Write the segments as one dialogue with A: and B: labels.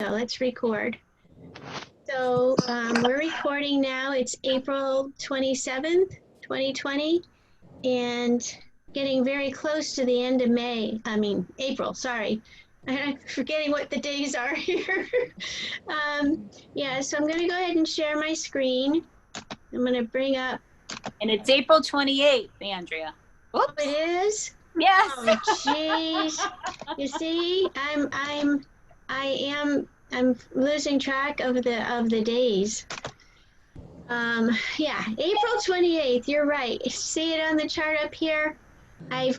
A: So let's record. So we're recording now. It's April 27th, 2020, and getting very close to the end of April, sorry. I'm forgetting what the days are here. Yeah, so I'm going to go ahead and share my screen. I'm going to bring up.
B: And it's April 28th, Andrea. Oops.
A: Oh, it is?
B: Yes.
A: Oh, jeez. You see, I'm losing track of the days. Yeah, April 28th, you're right. See it on the chart up here? I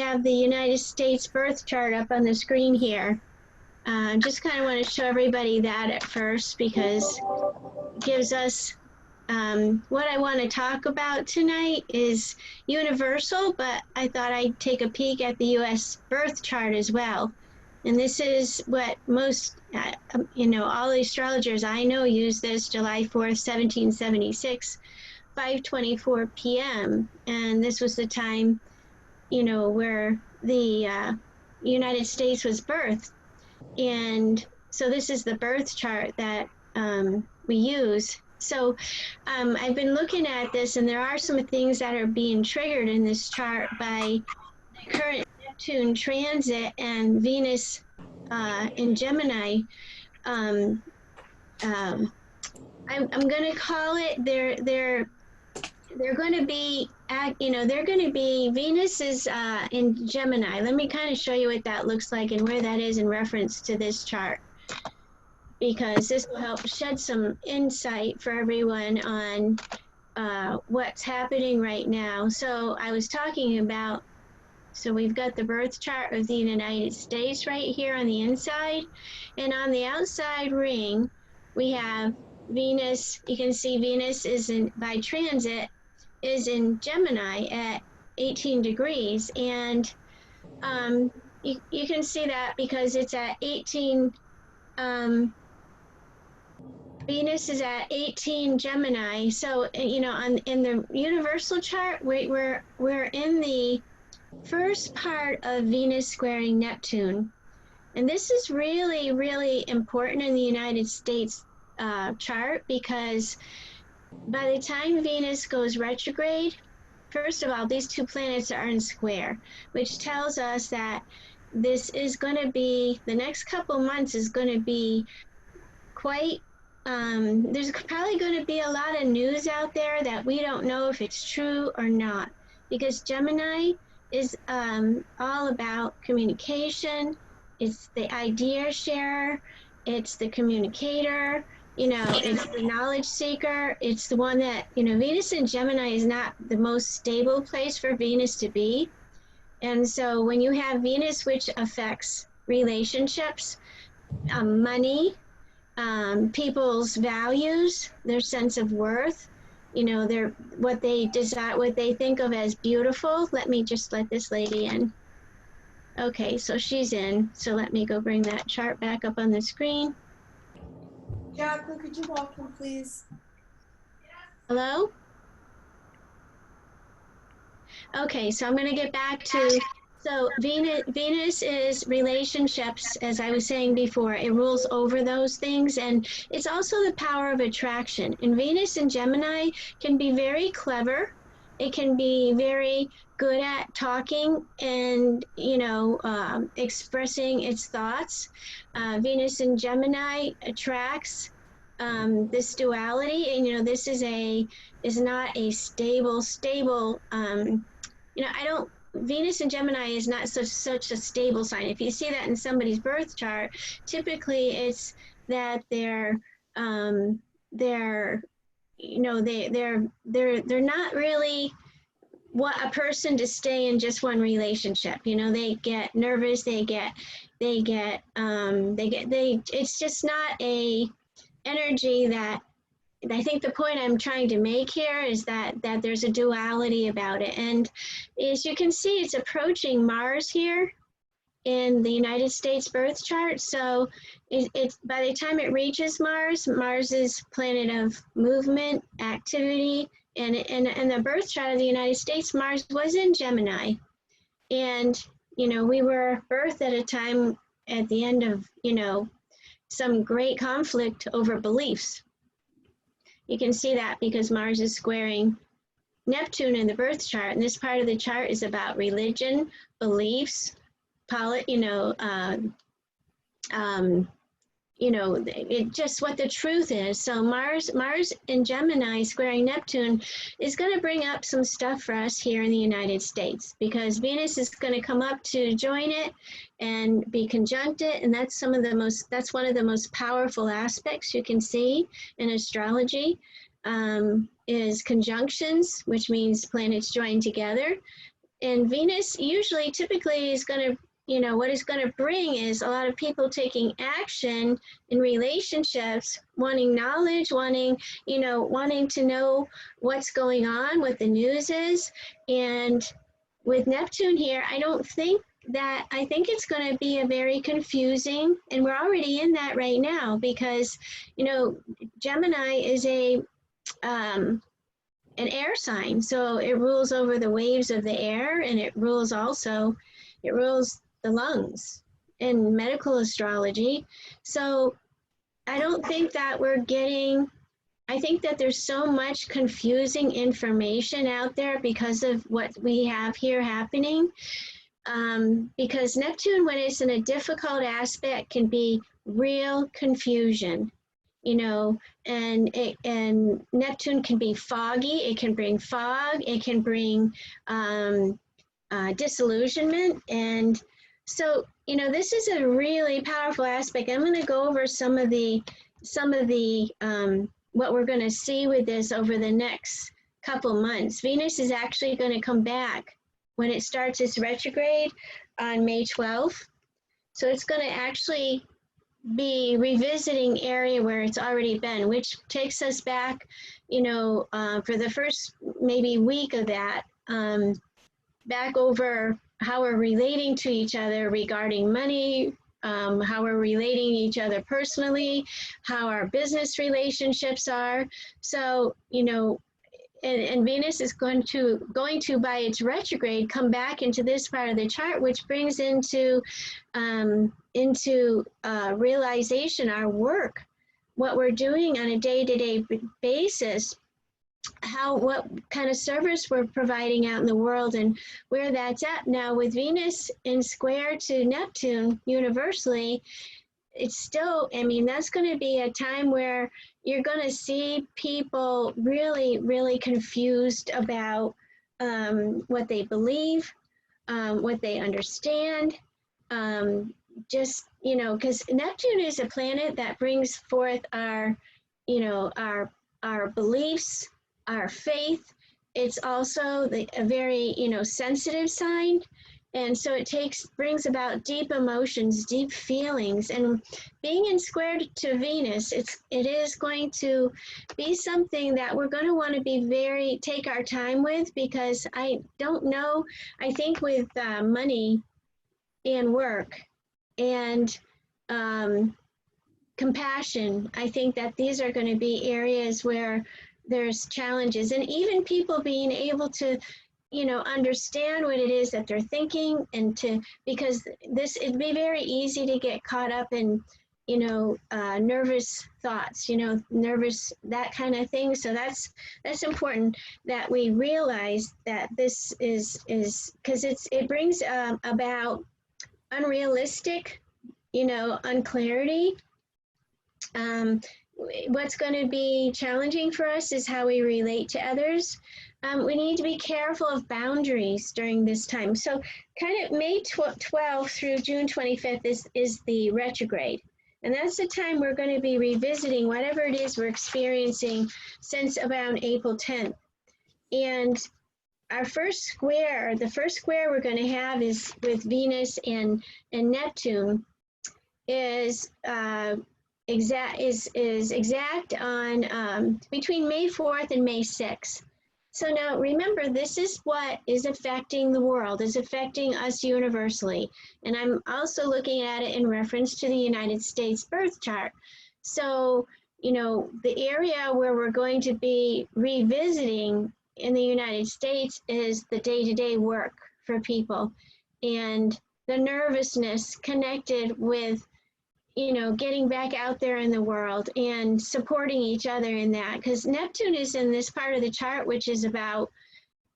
A: have the United States birth chart up on the screen here. Just kind of want to show everybody that at first because it gives us what I want to talk about tonight is universal, but I thought I'd take a peek at the US birth chart as well. And this is what most, all the astrologers I know use this, July 4th, 1776, 5:24 p.m. And this was the time, where the United States was birthed. And so this is the birth chart that we use. So I've been looking at this, and there are some things that are being triggered in this chart by the current Neptune transit and Venus in Gemini. I'm going to call it. They're going to be Venus is in Gemini. Let me kind of show you what that looks like and where that is in reference to this chart, because this will help shed some insight for everyone on what's happening right now. So I was talking about, so we've got the birth chart of the United States right here on the inside, and on the outside ring, we have Venus. You can see Venus is by transit is in Gemini at 18 degrees, and you can see that because it's at 18. Venus is at 18 Gemini. So, in the universal chart, we're in the first part of Venus squaring Neptune. And this is really, really important in the United States chart, because by the time Venus goes retrograde, first of all, these two planets are in square, which tells us that this is going to be, the next couple months is going to be quite, there's probably going to be a lot of news out there that we don't know if it's true or not, because Gemini is all about communication. It's the idea sharer. It's the communicator. It's the knowledge seeker. It's the one that, Venus in Gemini is not the most stable place for Venus to be. And so when you have Venus, which affects relationships, money, people's values, their sense of worth, what they desire, what they think of as beautiful. Let me just let this lady in. Okay, so she's in. So let me go bring that chart back up on the screen.
C: Jacqueline, could you walk in, please?
A: Hello? Okay, so I'm going to get back to, so Venus is relationships, as I was saying before. It rules over those things, and it's also the power of attraction. And Venus in Gemini can be very clever. It can be very good at talking and, expressing its thoughts. Venus in Gemini attracts this duality, and, this is not a stable, Venus in Gemini is not such a stable sign. If you see that in somebody's birth chart, typically it's that they're not really a person to stay in just one relationship. They get nervous, it's just not a energy that, I think the point I'm trying to make here is that there's a duality about it. And as you can see, it's approaching Mars here in the United States birth chart. So it's by the time it reaches Mars, Mars is planet of movement, activity, and in the birth chart of the United States, Mars was in Gemini. And, we were birthed at a time at the end of, some great conflict over beliefs. You can see that because Mars is squaring Neptune in the birth chart, and this part of the chart is about religion, beliefs, it just what the truth is. So Mars in Gemini squaring Neptune is going to bring up some stuff for us here in the United States, because Venus is going to come up to join it and be conjunct it, and that's one of the most powerful aspects you can see in astrology, is conjunctions, which means planets join together. And Venus typically is going to, what it's going to bring is a lot of people taking action in relationships, wanting knowledge, wanting to know what's going on, what the news is. And with Neptune here, I think it's going to be a very confusing, and we're already in that right now, because, Gemini is an air sign. So it rules over the waves of the air, and it rules the lungs in medical astrology. So I don't think that I think that there's so much confusing information out there because of what we have here happening. Because Neptune, when it's in a difficult aspect, can be real confusion, and Neptune can be foggy. It can bring fog. It can bring disillusionment. And so, this is a really powerful aspect. I'm going to go over some of the what we're going to see with this over the next couple months. Venus is actually going to come back when it starts its retrograde on May 12th. So it's going to actually be revisiting area where it's already been, which takes us back, for the first maybe week of that, back over how we're relating to each other regarding money, how we're relating to each other personally, how our business relationships are. So, and Venus is going to, by its retrograde, come back into this part of the chart, which brings into realization our work, what we're doing on a day-to-day basis, what kind of service we're providing out in the world, and where that's at. Now with Venus in square to Neptune universally, it's still, that's going to be a time where you're going to see people really, really confused about what they believe, what they understand. Because Neptune is a planet that brings forth our beliefs, our faith. It's also a very, sensitive sign. And so it brings about deep emotions, deep feelings. And being in square to Venus, it is going to be something that we're going to want to take our time with, because I don't know, I think with money and work and compassion, I think that these are going to be areas where there's challenges, and even people being able to understand what it is that they're thinking, and because it'd be very easy to get caught up in, nervous thoughts, nervous, that kind of thing. So that's important that we realize that this is because it brings about unrealistic, unclarity. What's going to be challenging for us is how we relate to others. We need to be careful of boundaries during this time. So kind of May 12th through June 25th is the retrograde. And that's the time we're going to be revisiting whatever it is we're experiencing since around April 10th. And the first square we're going to have is with Venus and Neptune is exact on between May 4th and May 6th. So now remember, this is what is affecting the world, is affecting us universally. And I'm also looking at it in reference to the United States birth chart. So, the area where we're going to be revisiting in the United States is the day-to-day work for people, and the nervousness connected with you know, getting back out there in the world and supporting each other in that, because Neptune is in this part of the chart, which is about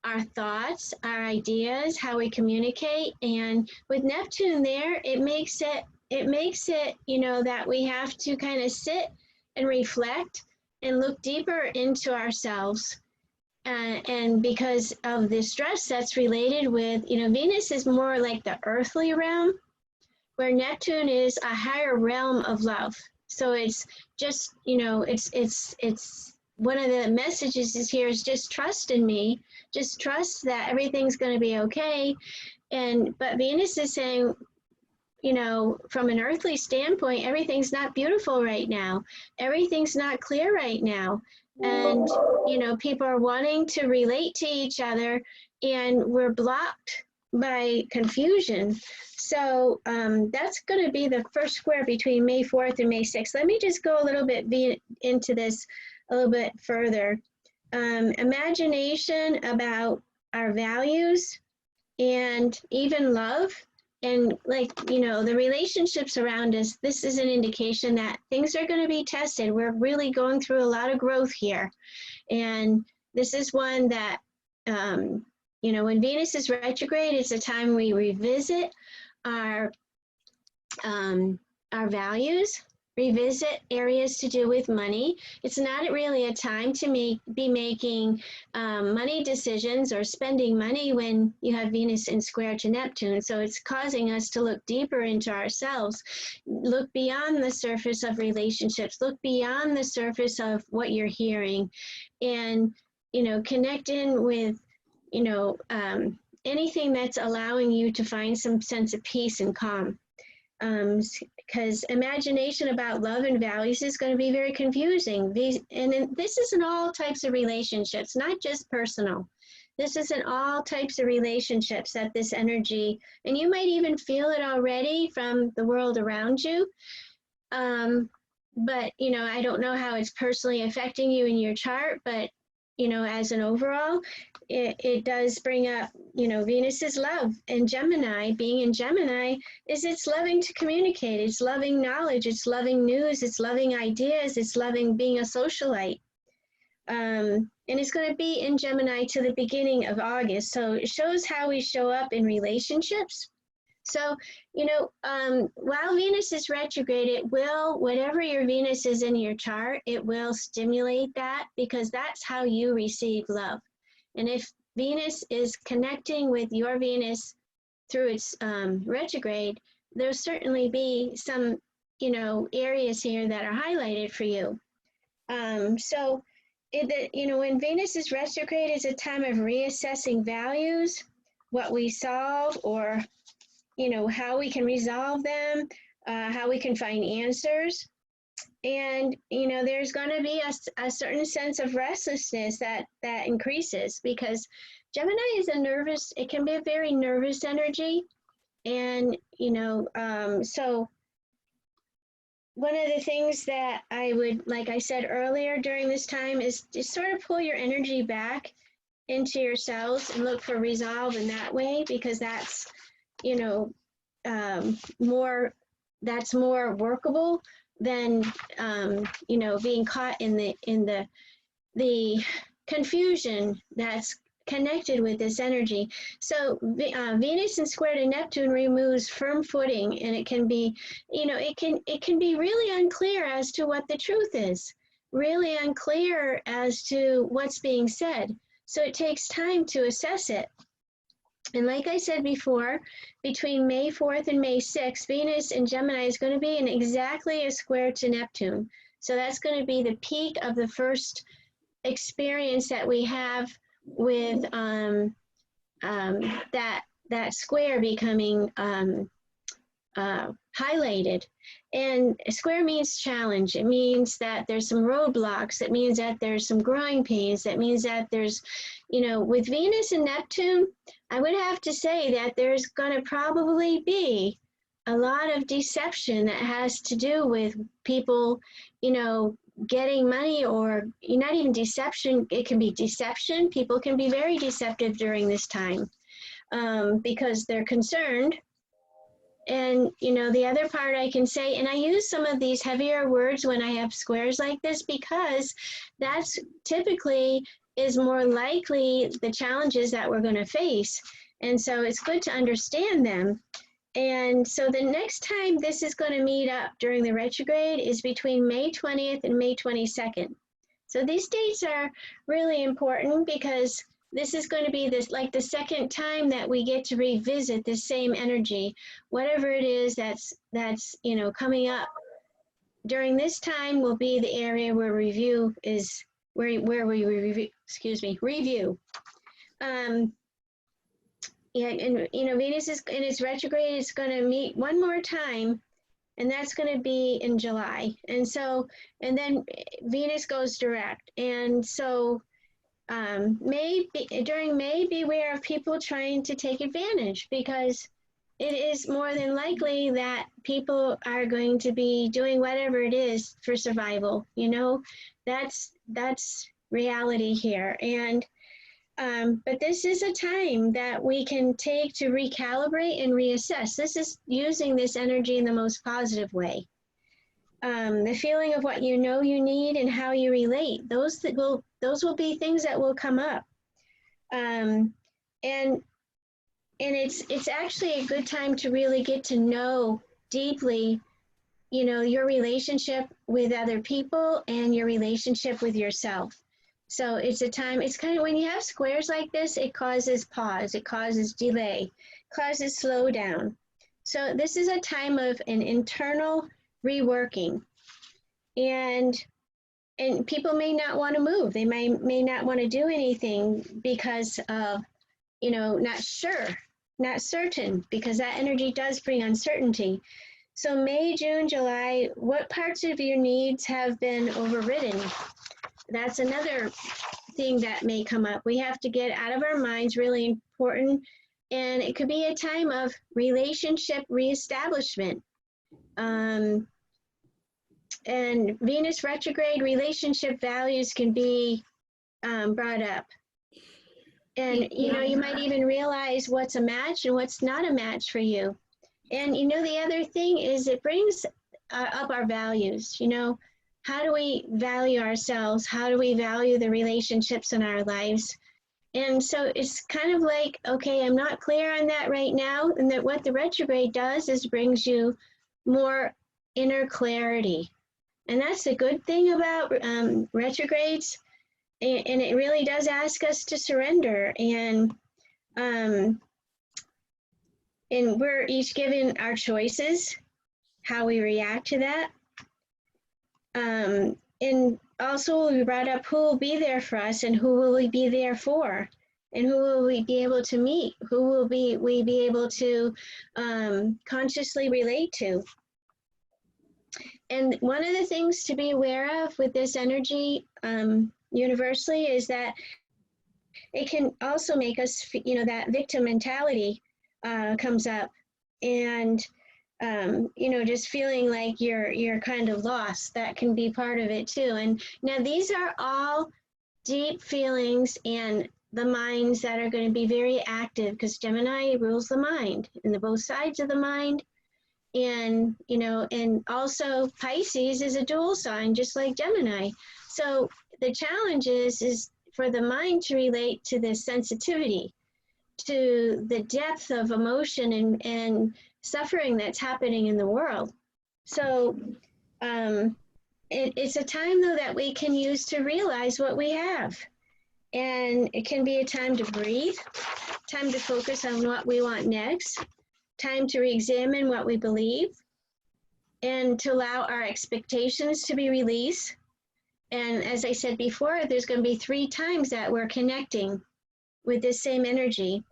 A: our thoughts, our ideas, how we communicate. And with Neptune there, it makes it, you know, that we have to kind of sit and reflect and look deeper into ourselves. And because of the stress that's related with, you know, Venus is more like the earthly realm, where Neptune is a higher realm of love. So it's just, you know, it's one of the messages is here is just trust in me, just trust that everything's going to be okay. But Venus is saying, you know, from an earthly standpoint, everything's not beautiful right now. Everything's not clear right now. And, you know, people are wanting to relate to each other and we're blocked by confusion. So that's going to be the first square between May 4th and May 6th. Let me just go a little bit into this a little bit further. Imagination about our values and even love. And like, you know, the relationships around us, this is an indication that things are going to be tested. We're really going through a lot of growth here. And this is one that, you know, when Venus is retrograde, it's a time we revisit our values, revisit areas to do with money. It's not really a time to be making money decisions or spending money when you have Venus in square to Neptune. So it's causing us to look deeper into ourselves, look beyond the surface of relationships, look beyond the surface of what you're hearing, and, you know, connect in with, you know, anything that's allowing you to find some sense of peace and calm. Because imagination about love and values is going to be very confusing. And this is in all types of relationships, not just personal. This is in all types of relationships that this energy, and you might even feel it already from the world around you. But, you know, I don't know how it's personally affecting you in your chart, but, you know, as an overall, it does bring up, you know, Venus's love. And Gemini, being in Gemini, is it's loving to communicate. It's loving knowledge. It's loving news. It's loving ideas. It's loving being a socialite. And it's going to be in Gemini to the beginning of August. So it shows how we show up in relationships. So, you know, while Venus is retrograde, it will, whatever your Venus is in your chart, it will stimulate that, because that's how you receive love. And if Venus is connecting with your Venus through its retrograde, there'll certainly be some, you know, areas here that are highlighted for you. So, you know, when Venus is retrograde, it's a time of reassessing values, what we solve, or, you know, how we can resolve them, how we can find answers. And, you know, there's going to be a certain sense of restlessness that increases, because Gemini is it can be a very nervous energy. And, you know, so one of the things that I would, like I said earlier during this time, is to sort of pull your energy back into yourselves and look for resolve in that way, because that's, you know, that's more workable than, you know, being caught in the confusion that's connected with this energy. So Venus in square to Neptune removes firm footing, and it can be, you know, it can be really unclear as to what the truth is, really unclear as to what's being said. So it takes time to assess it. And like I said before, between May 4th and May 6th, Venus in Gemini is going to be in exactly a square to Neptune. So that's going to be the peak of the first experience that we have with that square becoming highlighted. And a square means challenge. It means that there's some roadblocks. It means that there's some growing pains. That means that there's, you know, with Venus and Neptune, I would have to say that there's going to probably be a lot of deception that has to do with people, you know, getting money, or not even deception. It can be deception. People can be very deceptive during this time because they're concerned And, you know, the other part I can say, and I use some of these heavier words when I have squares like this, because that's typically is more likely the challenges that we're going to face. And so it's good to understand them. And so the next time this is going to meet up during the retrograde is between May 20th and May 22nd. So these dates are really important because this is going to be this like the second time that we get to revisit the same energy, whatever it is that's you know coming up. During this time will be the area where review is where we review, review. Yeah, and you know Venus is in its retrograde. It's going to meet one more time, and that's going to be in July. And so, and then Venus goes direct, and so. During May, beware of people trying to take advantage, because it is more than likely that people are going to be doing whatever it is for survival. You know, that's reality here. And but this is a time that we can take to recalibrate and reassess. This is using this energy in the most positive way. The feeling of what you know you need and how you relate, those will be things that will come up. And it's actually a good time to really get to know deeply, you know, your relationship with other people and your relationship with yourself. So it's a time, it's kind of when you have squares like this, it causes pause, it causes delay, causes slowdown. So this is a time of an internal reworking, and people may not want to move. They may not want to do anything because of, you know, not sure, not certain, because that energy does bring uncertainty. So May, June, July, what parts of your needs have been overridden? That's another thing that may come up. We have to get out of our minds, really important. And it could be a time of relationship reestablishment. And Venus retrograde, relationship values can be brought up. And, you know, you might even realize what's a match and what's not a match for you. And, you know, the other thing is it brings up our values. You know, how do we value ourselves? How do we value the relationships in our lives? And so it's kind of like, okay, I'm not clear on that right now. And that what the retrograde does is brings you more inner clarity. And that's the good thing about retrogrades. And it really does ask us to surrender. And we're each given our choices, how we react to that. And also we brought up who will be there for us and who will we be there for, and who will we be able to meet, who will we be able to consciously relate to. And one of the things to be aware of with this energy universally is that it can also make us, you know, that victim mentality comes up, and you know, just feeling like you're kind of lost. That can be part of it too. And now these are all deep feelings and the minds that are going to be very active, because Gemini rules the mind and the both sides of the mind. And, you know, and also Pisces is a dual sign, just like Gemini. So the challenge is for the mind to relate to the sensitivity, to the depth of emotion and suffering that's happening in the world. So it's a time, though, that we can use to realize what we have. And it can be a time to breathe, time to focus on what we want next, time to re-examine what we believe, and to allow our expectations to be released. And as I said before, there's going to be 3 times that we're connecting with this same energy.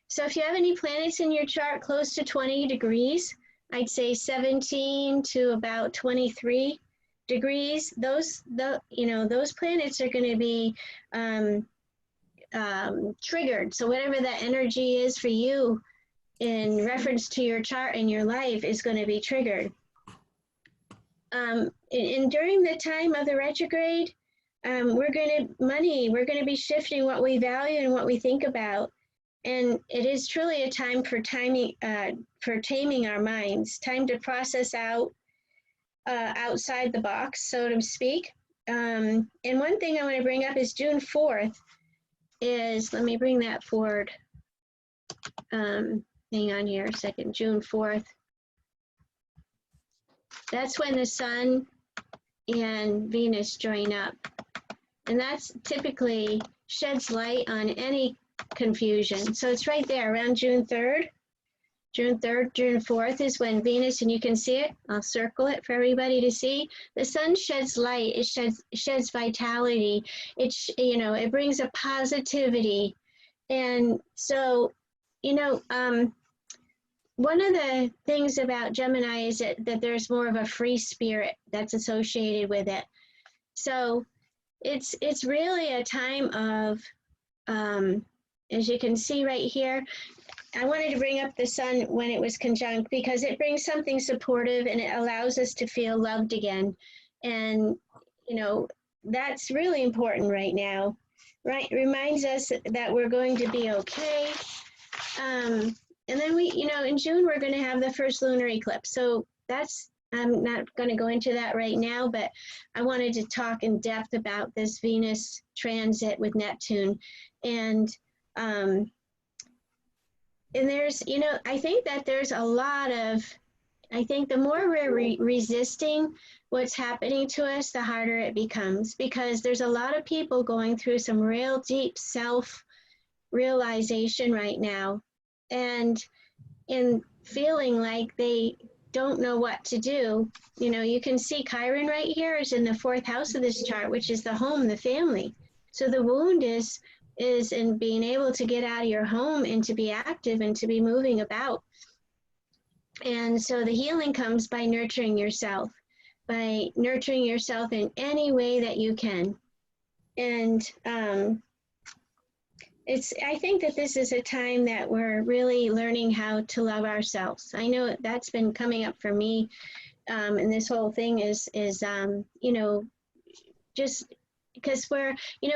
A: So if you have any planets in your chart close to 20 degrees, I'd say 17 to about 23 degrees, those planets are going to be triggered. So whatever that energy is for you in reference to your chart and your life is going to be triggered. And during the time of the retrograde, we're going to be shifting what we value and what we think about. and it is truly a time for taming our minds, time to process out outside the box, so to speak. And one thing I want to bring up is June 4th is, let me bring that forward. Hang on here a second, June 4th. That's when the sun and Venus join up. And that's typically sheds light on any confusion. So it's right there around June 3rd. June 3rd, June 4th is when Venus, and you can see it, I'll circle it for everybody to see. The sun sheds light, it sheds vitality. It brings a positivity. And so, one of the things about Gemini is that there's more of a free spirit that's associated with it. So it's really a time of, as you can see right here, I wanted to bring up the sun when it was conjunct because it brings something supportive and it allows us to feel loved again. And, that's really important right now, right? Reminds us that we're going to be okay. And then in June, we're going to have the first lunar eclipse. So I'm not going to go into that right now, but I wanted to talk in depth about this Venus transit with Neptune. And there's, I think that there's a lot of, I think the more we're resisting what's happening to us, the harder it becomes, because there's a lot of people going through some real deep self-realization right now, and in feeling like they don't know what to do. You can see Chiron right here is in the 4th house of this chart, which is the home, the family. So the wound is in being able to get out of your home and to be active and to be moving about. And so the healing comes by nurturing yourself in any way that you can. And I think that this is a time that we're really learning how to love ourselves. I know that's been coming up for me. And this whole thing is just because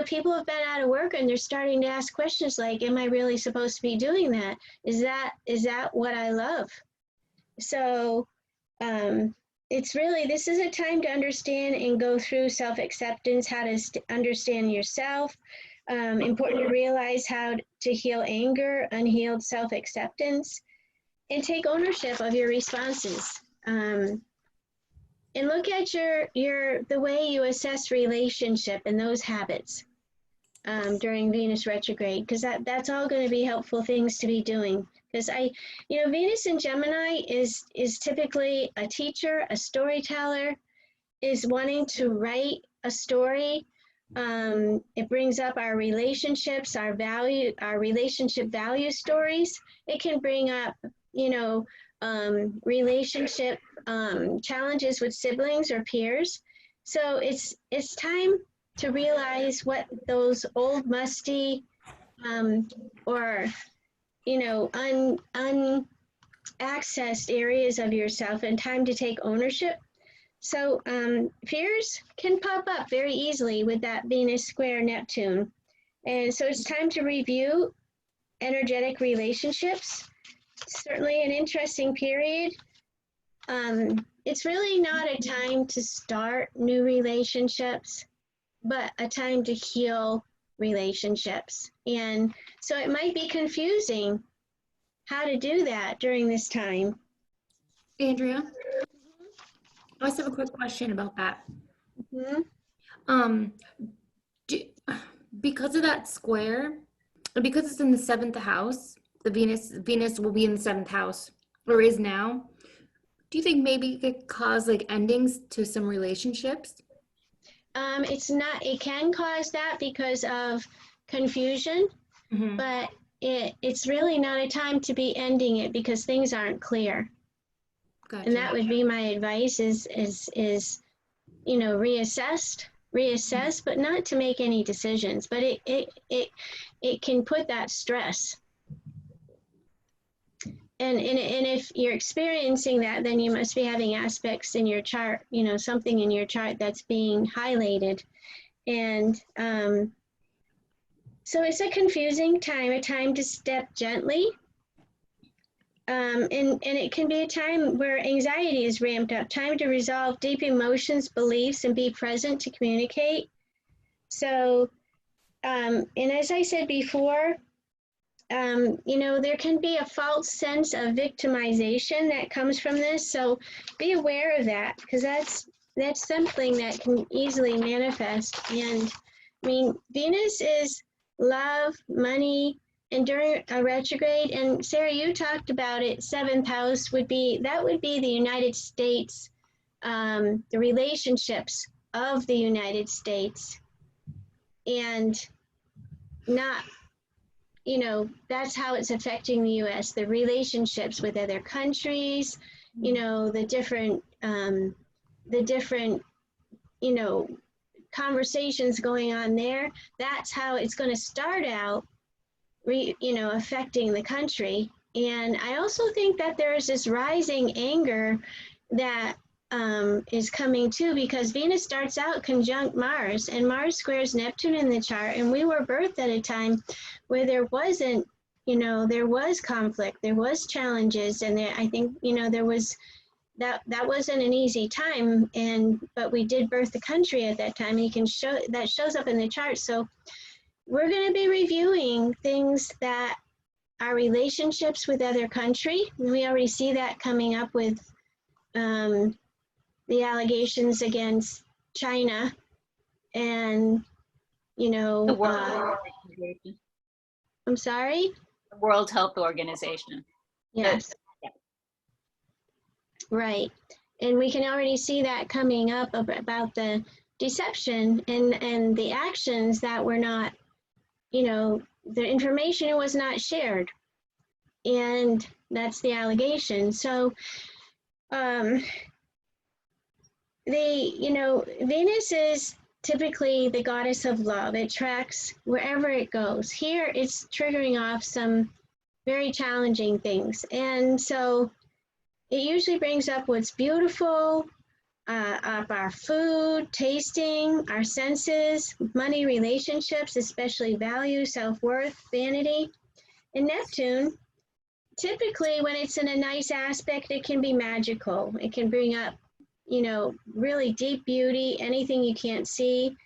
A: people have been out of work and they're starting to ask questions like, am I really supposed to be doing that? Is that what I love? So it's really, this is a time to understand and go through self-acceptance, how to understand yourself. Important to realize how to heal anger, unhealed self-acceptance, and take ownership of your responses. And look at the way you assess relationship and those habits during Venus retrograde, because that's all going to be helpful things to be doing. Because Venus in Gemini is typically a teacher, a storyteller, is wanting to write a story. It brings up our relationships, our relationship value stories. It can bring up, relationship challenges with siblings or peers. So it's time to realize what those old musty or unaccessed areas of yourself, and time to take ownership. So fears can pop up very easily with that Venus square Neptune. And so it's time to review energetic relationships. Certainly an interesting period. It's really not a time to start new relationships, but a time to heal relationships. And so it might be confusing how to do that during this time.
D: Andrea, I just have a quick question about that.
A: Mm-hmm.
D: Because of that square, because it's in the 7th house, the Venus will be in the 7th house, or is now. Do you think maybe it could cause like endings to some relationships?
A: It can cause that because of confusion, but it's really not a time to be ending it because things aren't clear. Gotcha. And that would be my advice is reassess, but not to make any decisions, but it can put that stress. And if you're experiencing that, then you must be having aspects in your chart, something in your chart that's being highlighted. And So it's a confusing time, a time to step gently. And it can be a time where anxiety is ramped up, time to resolve deep emotions, beliefs, and be present to communicate. So, and as I said before, you know, there can be a false sense of victimization that comes from this. So be aware of that, because that's something that can easily manifest. And I mean, Venus is love, money, and during a retrograde, and Sarah, you talked about it, 7th house would be the United States, the relationships of the United States, and not, you know, that's how it's affecting the US, the relationships with other countries, you know, the different, you know, conversations going on there. That's how it's going to start out, you know, affecting the country. And I also think that there's this rising anger that is coming too, because Venus starts out conjunct Mars, and Mars squares Neptune in the chart, and we were birthed at a time where there wasn't, you know, there was conflict, there was challenges, and there, I think, you know, there was that wasn't an easy time, but we did birth the country at that time, and you can show that shows up in the chart. So we're going to be reviewing things that are relationships with other country. We already see that coming up with the allegations against China, and, you know,
B: The World Health Organization.
A: I'm sorry?
B: The World Health Organization.
A: Yes.
B: Yeah.
A: Right. And we can already see that coming up about the deception and the actions that were not, you know, the information was not shared. And that's the allegation. So, you know, Venus is typically the goddess of love. It tracks wherever it goes. Here, it's triggering off some very challenging things. And so it usually brings up what's beautiful, up our food, tasting, our senses, money, relationships, especially value, self-worth, vanity. And Neptune, typically when it's in a nice aspect, it can be magical. It can bring up, you know, really deep beauty, anything you can't see,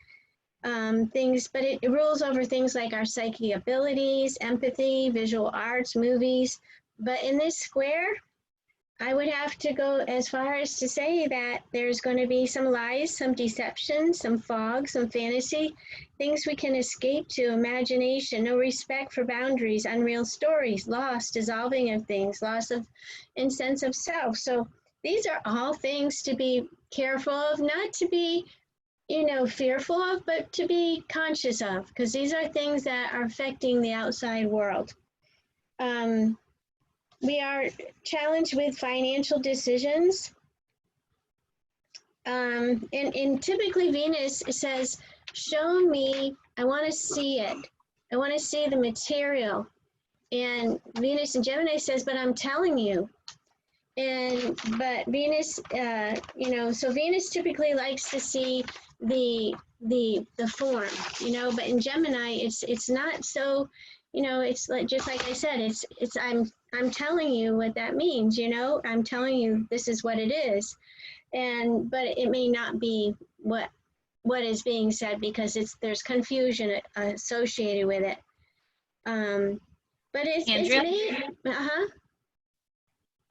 A: things, but it rules over things like our psychic abilities, empathy, visual arts, movies. But in this square, I would have to go as far as to say that there's going to be some lies, some deception, some fog, some fantasy, things we can escape to, imagination, no respect for boundaries, unreal stories, loss, dissolving of things, loss of and sense of self. So these are all things to be careful of, not to be, you know, fearful of, but to be conscious of, because these are things that are affecting the outside world. We are challenged with financial decisions. And typically Venus says, show me, I want to see it. I want to see the material. And Venus in Gemini says, but I'm telling you. But Venus, you know, so Venus typically likes to see the form, you know, but in Gemini, it's not so, you know, it's like, just like I said, it's I'm telling you what that means, you know, I'm telling you this is what it is. But it may not be what is being said, because there's confusion associated with it. But it's
B: Andrea?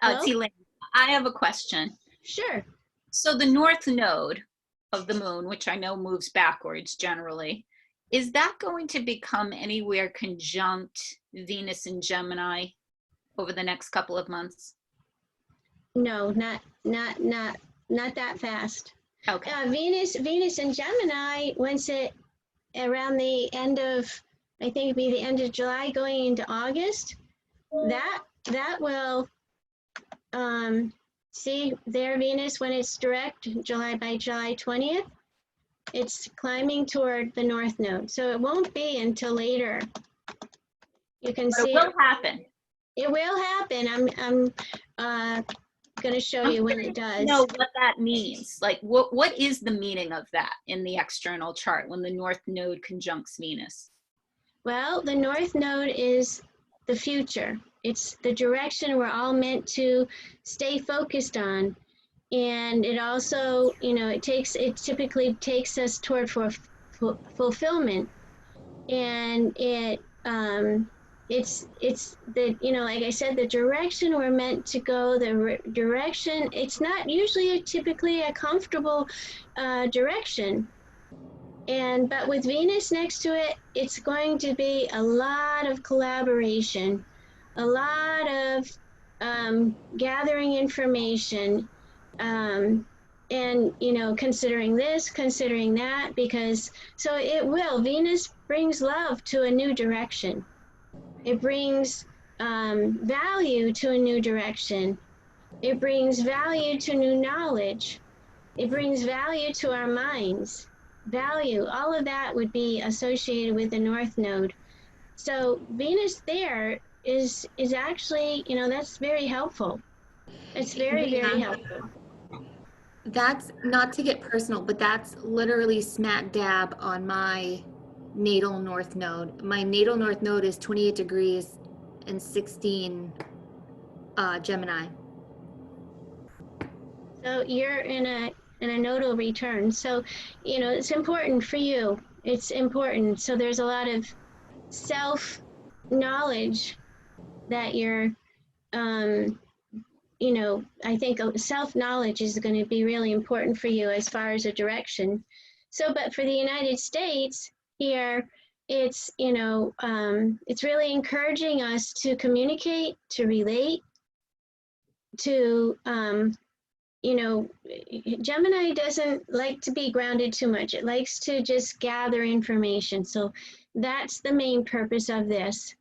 A: Hello?
B: Elaine, I have a question.
A: Sure.
B: So the north node of the moon, which I know moves backwards generally, is that going to become anywhere conjunct Venus and Gemini over the next couple of months?
A: No, not that fast.
B: Okay.
A: Venus and Gemini, once it around the end of, I think it'd be the end of July going into August, that will see their Venus when it's direct by July 20th, it's climbing toward the north node. So it won't be until later. You can see
B: it will happen.
A: It will happen. I'm going to show you when it does.
B: Know what that means. Like what is the meaning of that in the external chart when the north node conjuncts Venus?
A: Well, the North Node is the future. It's the direction we're all meant to stay focused on. And it also, you know, it typically takes us toward fulfillment. And it's the, you know, like I said, the direction we're meant to go, the direction, it's not usually typically a comfortable direction. But with Venus next to it, it's going to be a lot of collaboration, a lot of gathering information, and, you know, considering this, considering that, because so it will. Venus brings love to a new direction. It brings value to a new direction. It brings value to new knowledge. It brings value to our minds. Value, all of that would be associated with the North Node. So Venus there is actually, you know, that's very helpful. It's very, very helpful.
D: That's not to get personal, but that's literally smack dab on my natal North Node. My natal North Node is 28 degrees and 16 Gemini.
A: So you're in a nodal return. So, you know, it's important for you. It's important. So there's a lot of self-knowledge that you're, you know, I think self-knowledge is going to be really important for you as far as a direction. So, but for the United States here, it's, you know, it's really encouraging us to communicate, to relate, to, you know, Gemini doesn't like to be grounded too much. It likes to just gather information. So that's the main purpose of this,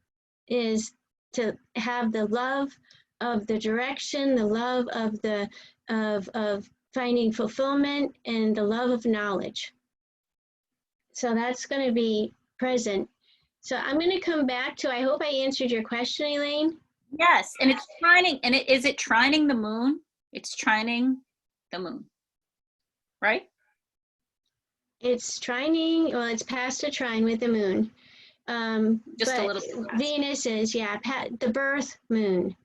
A: is to have the love of the direction, the love of the of finding fulfillment, and the love of knowledge. So that's going to be present. So I'm going to come back to, I hope I answered your question, Elaine.
B: Yes, and it's trining, and is it trining the moon? It's trining the moon, right?
A: It's trining, well, it's past a trine with the moon.
B: Just a
A: but
B: little.
A: Venus is, yeah, the birth moon.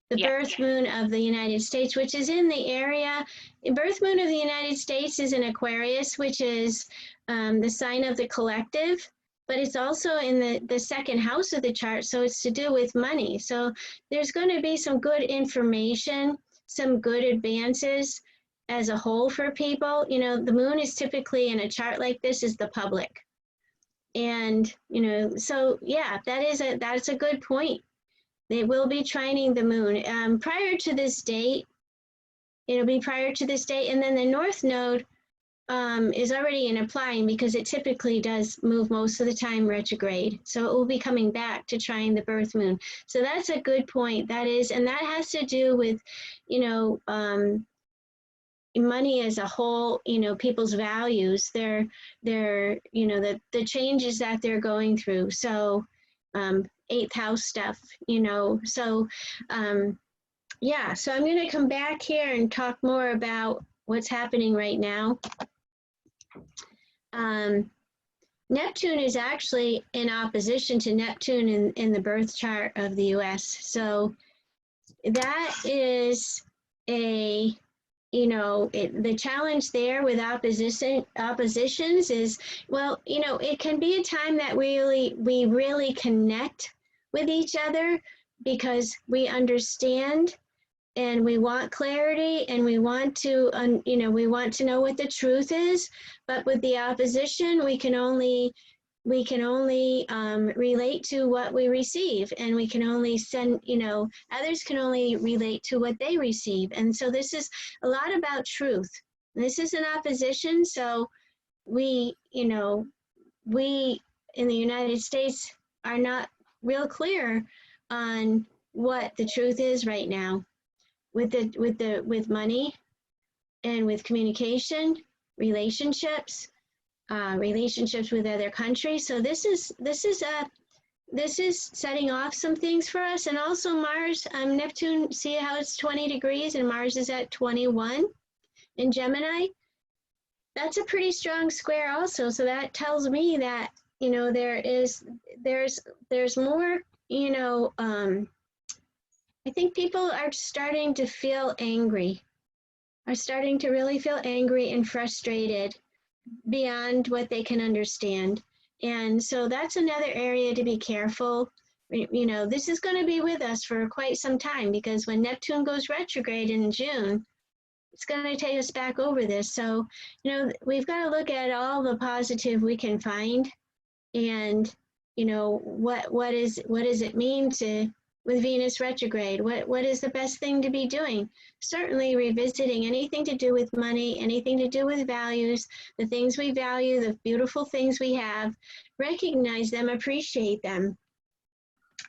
A: The
B: Yeah.
A: birth moon of the United States, which is in the area. The birth moon of the United States is in Aquarius, which is the sign of the collective, but it's also in the second house of the chart, so it's to do with money. So there's going to be some good information, some good advances as a whole for people. You know, the moon is typically in a chart like this is the public. And, you know, so yeah, that's a good point. They will be trining the moon prior to this date. It'll be prior to this date. And then the North Node is already in applying, because it typically does move most of the time retrograde. So it will be coming back to trine the birth moon. So that's a good point. That is, and that has to do with, you know, money as a whole, you know, people's values, their you know, the changes that they're going through. So eighth house stuff, you know. So yeah, so I'm going to come back here and talk more about what's happening right now. Neptune is actually in opposition to Neptune in the birth chart of the US. So that is a, you know, the challenge there with oppositions is, well, you know, it can be a time that we really connect with each other, because we understand and we want clarity, and we want to, you know, we want to know what the truth is. But with the opposition, we can only relate to what we receive, and we can only send, you know, others can only relate to what they receive. And so this is a lot about truth. This is an opposition. So we, you know, we in the United States are not real clear on what the truth is right now with money and with communication, relationships, relationships with other countries. So this is setting off some things for us. And also Mars, Neptune, see how it's 20 degrees and Mars is at 21 in Gemini. That's a pretty strong square also. So that tells me that you know, there's more, you know, I think people are starting to feel angry, are starting to really feel angry and frustrated beyond what they can understand. And so that's another area to be careful. You know, this is going to be with us for quite some time, because when Neptune goes retrograde in June, it's going to take us back over this. So, you know, we've got to look at all the positive we can find, and, you know, what does it mean to, with Venus retrograde, what is the best thing to be doing? Certainly revisiting anything to do with money, anything to do with values, the things we value, the beautiful things we have, recognize them, appreciate them.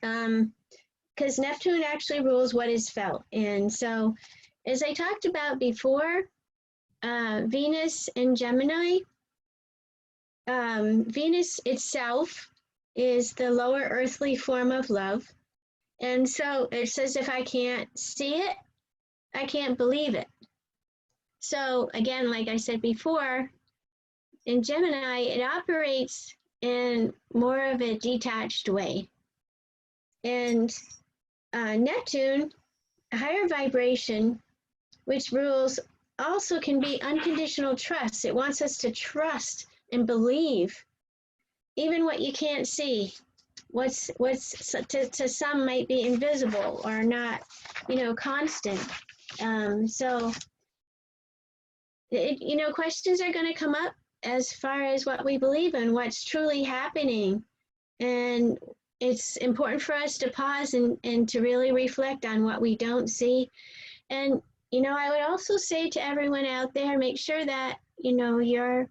A: Because Neptune actually rules what is felt. And so, as I talked about before, Venus and Gemini, Venus itself is the lower earthly form of love. And so it says, if I can't see it, I can't believe it. So again, like I said before, in Gemini, it operates in more of a detached way. And Neptune, higher vibration, which rules, also can be unconditional trust. It wants us to trust and believe, even what you can't see. What's to some might be invisible or not, you know, constant. So, you know, questions are going to come up as far as what we believe in, what's truly happening. And it's important for us to pause and to really reflect on what we don't see. And, you know, I would also say to everyone out there, make sure that, you know, you're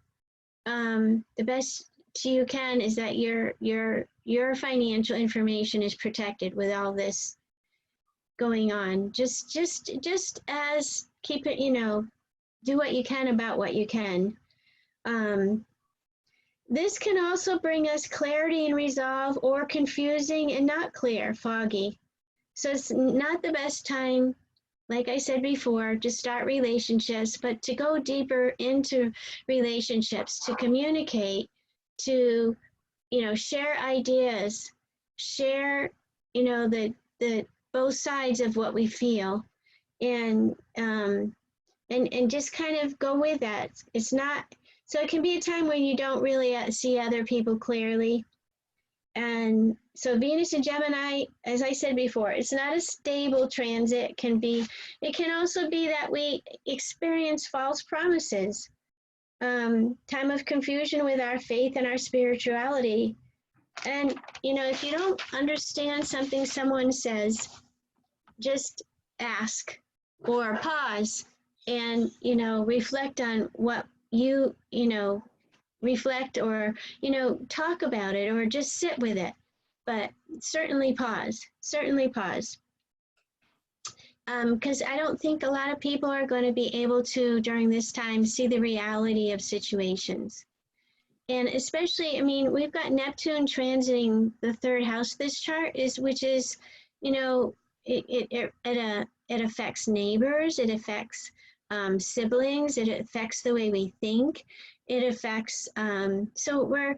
A: the best you can is that your financial information is protected with all this going on. Just as keep it, you know, do what you can about what you can. This can also bring us clarity and resolve, or confusing and not clear, foggy. So it's not the best time, like I said before, to start relationships, but to go deeper into relationships, to communicate, to, you know, share ideas, share, you know, the both sides of what we feel, and just kind of go with that. It's not, so it can be a time when you don't really see other people clearly. And so Venus and Gemini, as I said before, it's not a stable transit. It can also be that we experience false promises, time of confusion with our faith and our spirituality. And, you know, if you don't understand something someone says, just ask or pause and, you know, reflect on what you know, reflect, or, you know, talk about it, or just sit with it. But certainly pause, because I don't think a lot of people are going to be able to, during this time, see the reality of situations. And especially, I mean, we've got Neptune transiting the third house of this chart, which is, you know, it affects neighbors, it affects siblings, it affects the way we think, it affects, so we're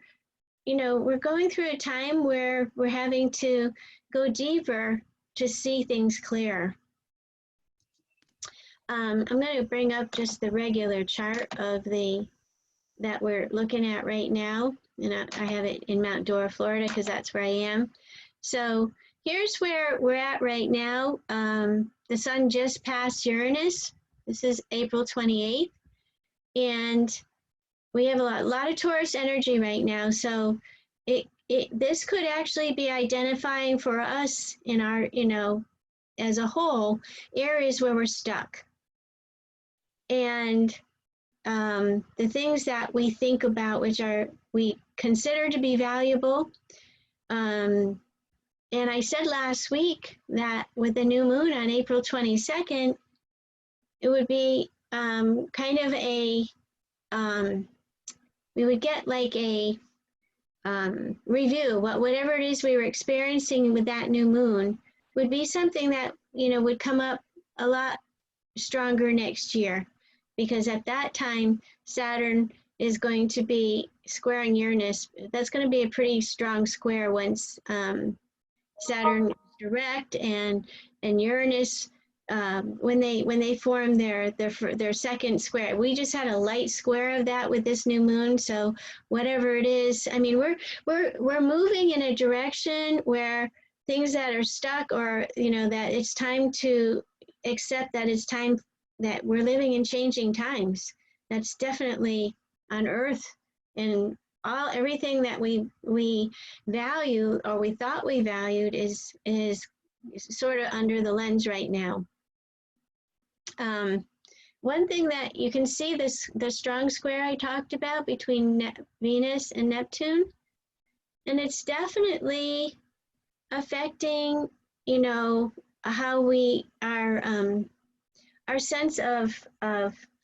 A: going through a time where we're having to go deeper to see things clearer. I'm going to bring up just the regular chart of that we're looking at right now. And I have it in Mount Dora, Florida, because that's where I am. So here's where we're at right now. The sun just passed Uranus. This is April 28th. And we have a lot of Taurus energy right now. So this could actually be identifying for us in our, you know, as a whole, areas where we're stuck. And the things that we think about, which we consider to be valuable. And I said last week that with the new moon on April 22nd, it would be kind of a, we would get like a review, whatever it is we were experiencing with that new moon would be something that, you know, would come up a lot stronger next year. Because at that time, Saturn is going to be squaring Uranus. That's going to be a pretty strong square once Saturn is direct and Uranus when they form their second square. We just had a light square of that with this new moon. So whatever it is, I mean, we're moving in a direction where things that are stuck, or that it's time to accept that it's time that we're living in changing times. That's definitely on Earth, and everything that we value, or we thought we valued, is sort of under the lens right now. One thing that you can see, the strong square I talked about between Venus and Neptune, and it's definitely affecting, how we are, our sense of,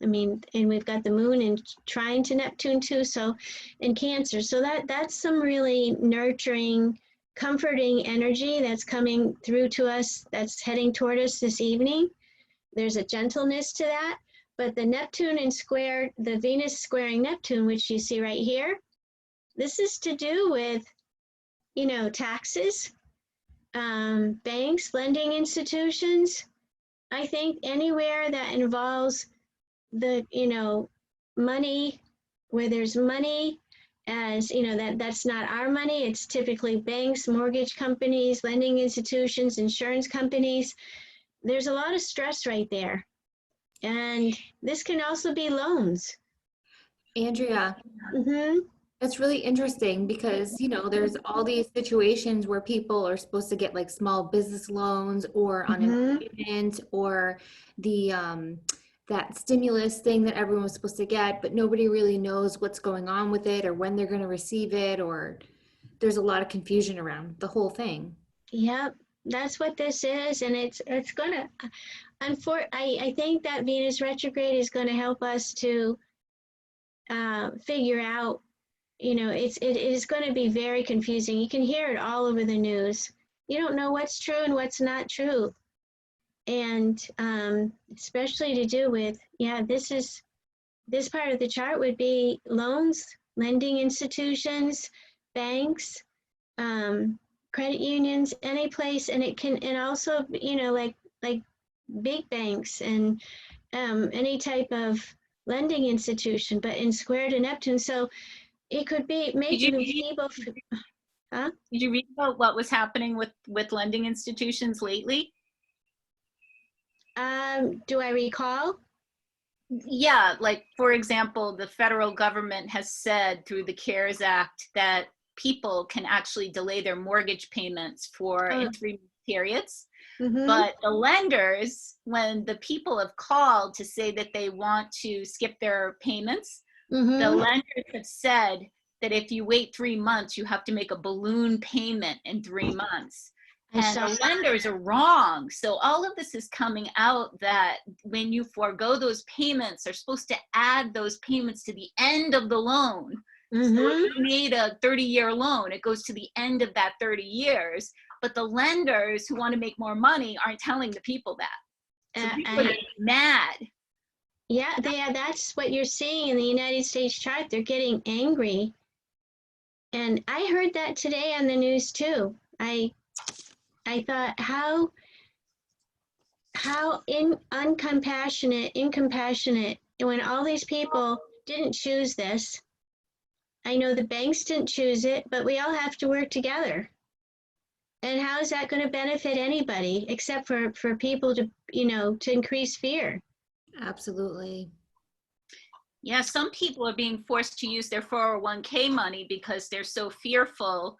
A: I mean, and we've got the moon in trine to Neptune too, so in Cancer. So that's some really nurturing, comforting energy that's coming through to us, that's heading toward us this evening. There's a gentleness to that, but the Neptune the Venus squaring Neptune, which you see right here, this is to do with, taxes, banks, lending institutions. I think anywhere that involves the, money, where there's money, as that's not our money. It's typically banks, mortgage companies, lending institutions, insurance companies. There's a lot of stress right there. And this can also be loans.
D: Andrea,
A: Mm-hmm.
D: that's really interesting because, there's all these situations where people are supposed to get like small business loans or unemployment or the that stimulus thing that everyone was supposed to get, but nobody really knows what's going on with it or when they're going to receive it, or there's a lot of confusion around the whole thing.
A: Yep, that's what this is, and it's gonna. I think that Venus retrograde is going to help us to figure out. It is going to be very confusing. You can hear it all over the news. You don't know what's true and what's not true. And especially to do with, this part of the chart would be loans, lending institutions, banks, credit unions, any place. And it can, and also, like big banks and any type of lending institution, but in square to Neptune. So it could be making people. Huh?
B: Did you read about what was happening with lending institutions lately?
A: Do I recall?
B: Yeah, like for example, the federal government has said through the CARES Act that people can actually delay their mortgage payments in 3 periods.
A: Mm-hmm.
B: But the lenders, when the people have called to say that they want to skip their payments,
A: Mm-hmm.
B: the lenders have said that if you wait 3 months, you have to make a balloon payment in 3 months. And the lenders are wrong. So all of this is coming out that when you forego those payments, they're supposed to add those payments to the end of the loan.
A: Mm-hmm.
B: So if you made a 30-year loan, it goes to the end of that 30 years. But the lenders who want to make more money aren't telling the people that. So people are getting mad.
A: Yeah, that's what you're seeing in the United States chart. They're getting angry. And I heard that today on the news too. I thought how incompassionate, when all these people didn't choose this. I know the banks didn't choose it, but we all have to work together. And how is that going to benefit anybody except for people to, to increase fear?
D: Absolutely.
B: Yeah, some people are being forced to use their 401k money because they're so fearful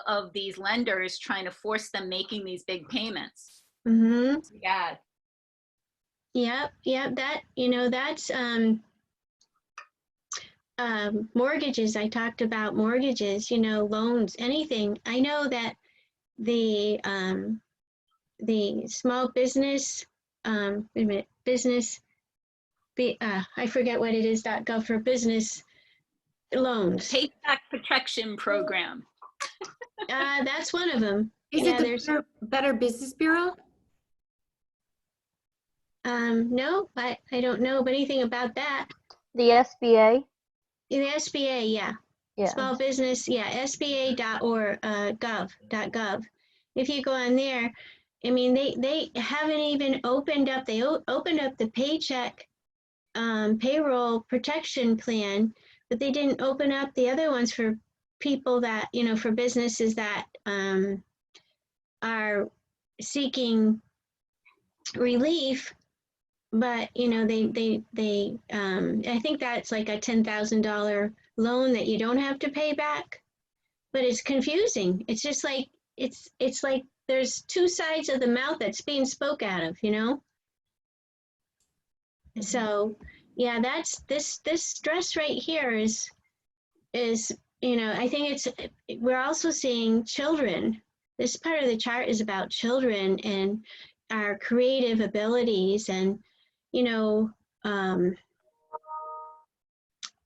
B: of these lenders trying to force them making these big payments.
A: Mm-hmm.
B: Yeah.
A: Yep. That's mortgages. I talked about mortgages, loans, anything. I know that the small business, I forget what it is, .gov for business loans.
B: Paycheck protection program.
A: That's one of them.
D: Is it the Better Business Bureau?
A: No, I don't know anything about that.
E: The SBA.
A: The SBA, yeah.
E: Yeah.
A: Small business, yeah, SBA.org, gov. If you go on there, I mean, they haven't even opened up, they opened up the paycheck payroll protection plan, but they didn't open up the other ones for people that, you know, for businesses that are seeking relief. But, you know, I think that's like a $10,000 loan that you don't have to pay back, but it's confusing. It's just like, it's like there's two sides of the mouth that's being spoke out of, you know? So yeah, that's this stress right here is, you know, I think we're also seeing children. This part of the chart is about children and our creative abilities, and, you know,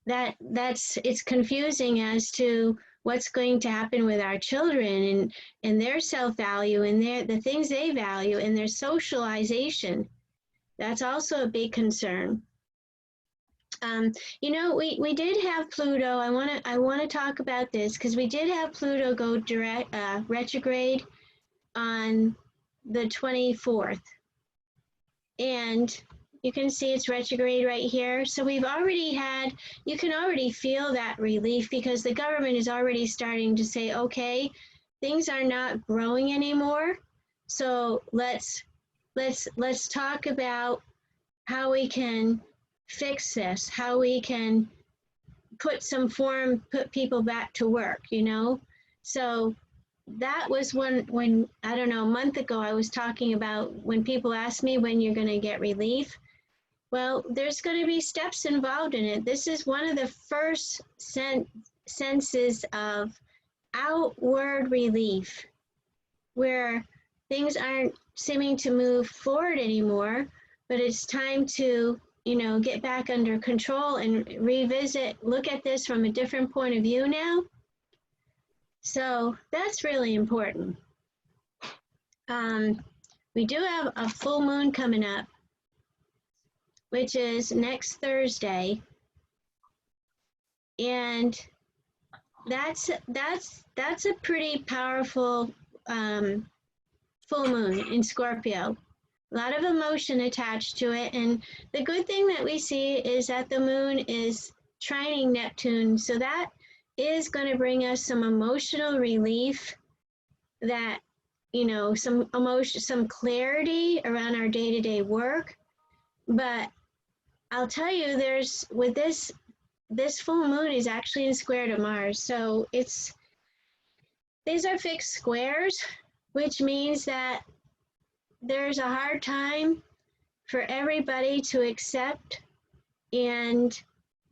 A: it's confusing as to what's going to happen with our children and their self-value and the things they value and their socialization. That's also a big concern. You know, we did have Pluto. I want to talk about this because we did have Pluto go retrograde on the 24th, and you can see it's retrograde right here. So we've already had, you can already feel that relief because the government is already starting to say, okay, things are not growing anymore. So let's talk about how we can fix this, how we can put people back to work, you know? So that was when, I don't know, a month ago, I was talking about when people ask me when you're gonna get relief. Well, there's gonna be steps involved in it. This is one of the first senses of outward relief, where things aren't seeming to move forward anymore, but it's time to, you know, get back under control and revisit, look at this from a different point of view now. So that's really important. We do have a full moon coming up, which is next Thursday. And that's a pretty powerful full moon in Scorpio. A lot of emotion attached to it. And the good thing that we see is that the moon is trining Neptune. So that is going to bring us some emotional relief, that, you know, some emotion, some clarity around our day-to-day work. But I'll tell you, with this full moon is actually in square to Mars. So these are fixed squares, which means that there's a hard time for everybody to accept and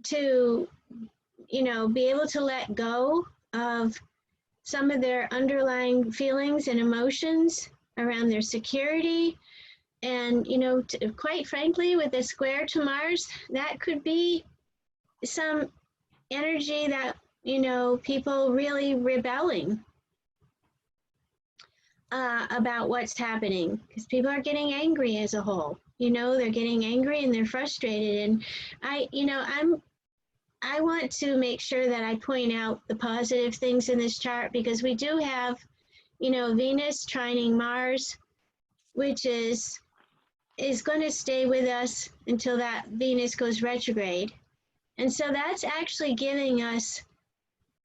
A: to, you know, be able to let go of some of their underlying feelings and emotions around their security. And, you know, quite frankly, with a square to Mars, that could be some energy that, you know, people really rebelling about what's happening, because people are getting angry as a whole. You know, they're getting angry and they're frustrated. And I want to make sure that I point out the positive things in this chart, because we do have, you know, Venus trining Mars, which is going to stay with us until that Venus goes retrograde. And so that's actually giving us,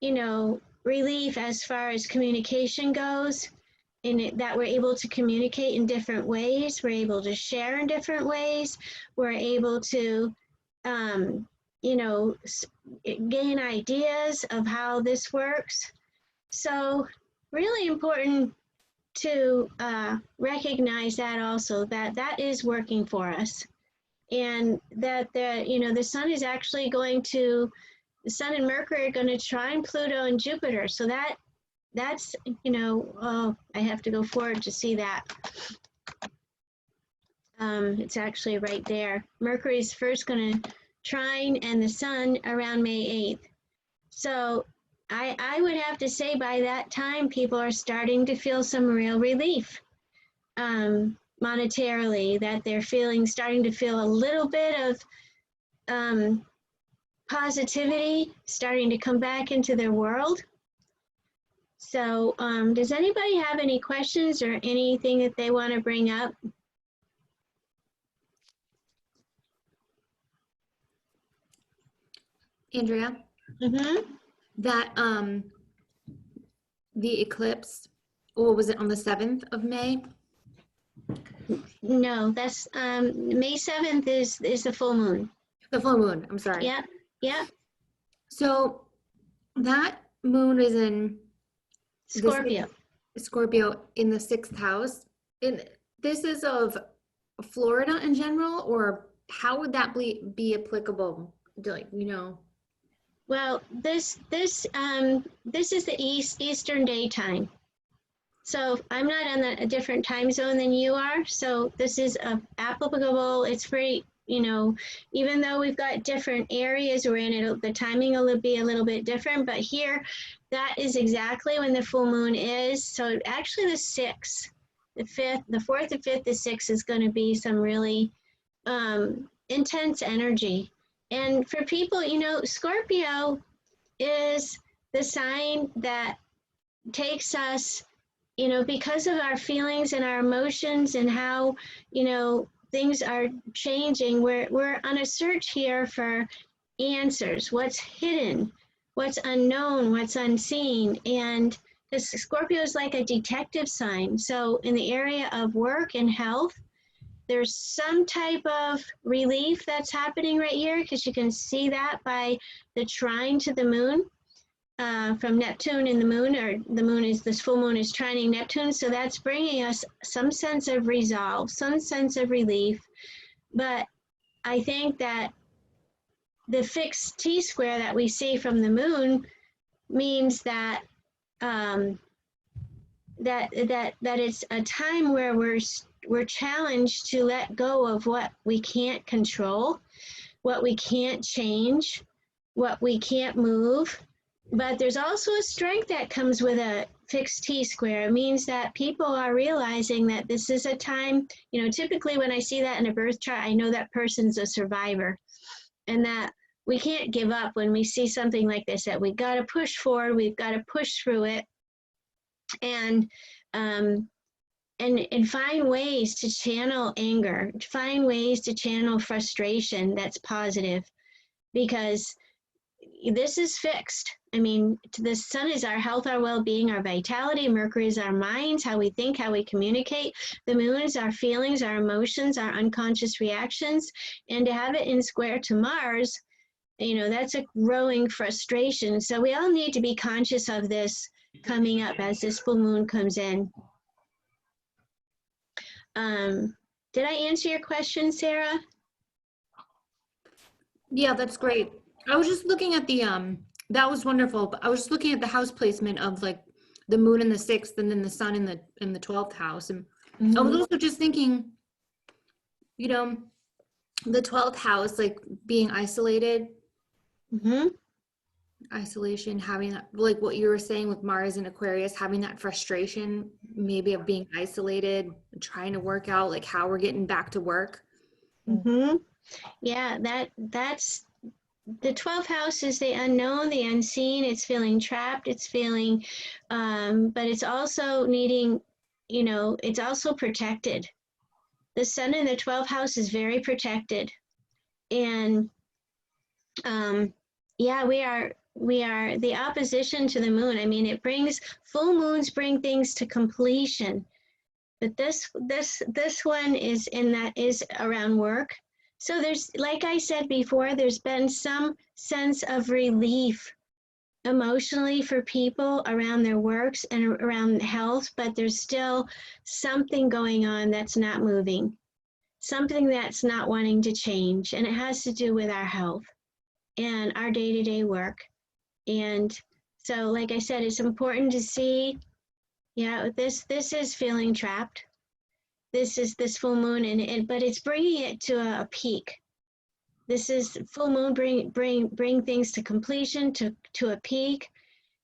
A: you know, relief as far as communication goes, in that we're able to communicate in different ways. We're able to share in different ways. We're able to, you know, gain ideas of how this works. So really important to recognize that also, that is working for us. And that you know, the sun is actually the sun and Mercury are going to trine Pluto and Jupiter. So that's, you know, oh, I have to go forward to see that. It's actually right there. Mercury's first going to trine and the sun around May 8th. So I would have to say by that time, people are starting to feel some real relief monetarily, that they're starting to feel a little bit of positivity starting to come back into their world. So does anybody have any questions or anything that they want to bring up?
D: Andrea, that the eclipse, or was it on the 7th of May?
A: No, that's May 7th is the full moon.
D: The full moon, I'm sorry.
A: Yeah, yeah.
D: So that moon is in
A: Scorpio.
D: Scorpio in the 6th house. And this is of Florida in general, or how would that be applicable to, like, you know?
A: Well, this is the Eastern daytime. So I'm not on a different time zone than you are. So this is applicable. It's pretty, you know, even though we've got different areas we're in, the timing will be a little bit different. But here, that is exactly when the full moon is. So actually the 6th, the 5th, the 4th, the 5th, the 6th is going to be some really intense energy. And for people, you know, Scorpio is the sign that takes us, you know, because of our feelings and our emotions and how, you know, things are changing. We're on a search here for answers, what's hidden, what's unknown, what's unseen. And this Scorpio is like a detective sign. So in the area of work and health, there's some type of relief that's happening right here, because you can see that by the trine to the moon from Neptune and the moon, or the moon is, this full moon is trining Neptune. So that's bringing us some sense of resolve, some sense of relief. But I think that the fixed T-square that we see from the moon means that that it's a time where we're challenged to let go of what we can't control, what we can't change, what we can't move. But there's also a strength that comes with a fixed T-square. It means that people are realizing that this is a time, you know, typically when I see that in a birth chart, I know that person's a survivor, and that we can't give up when we see something like this, that we got to push forward, we've got to push through it, and find ways to channel anger, find ways to channel frustration that's positive, because this is fixed. I mean, the sun is our health, our well-being, our vitality. Mercury is our minds, how we think, how we communicate. The moon is our feelings, our emotions, our unconscious reactions. And to have it in square to Mars, you know, that's a growing frustration. So we all need to be conscious of this coming up as this full moon comes in. Did I answer your question, Sarah?
D: Yeah, that's great. I was just looking at the that was wonderful, but I was just looking at the house placement of like the moon in the 6th and then the sun in the 12th house, and I was also just thinking, you know, the 12th house, like being isolated, isolation, having that, like what you were saying with Mars and Aquarius, having that frustration maybe of being isolated, trying to work out like how we're getting back to work.
A: Yeah, that's the 12th house is the unknown, the unseen. It's feeling trapped, it's feeling, but it's also needing, you know, it's also protected. The sun in the 12th house is very protected. And yeah, we are the opposition to the moon. I mean, it brings, full moons bring things to completion. But this one is around work. So there's, like I said before, there's been some sense of relief emotionally for people around their works and around health, but there's still something going on that's not moving, something that's not wanting to change, and it has to do with our health and our day-to-day work. And so, like I said, it's important to see, yeah, this is feeling trapped. This is this full moon, but it's bringing it to a peak. This is full moon bring things to completion, to a peak,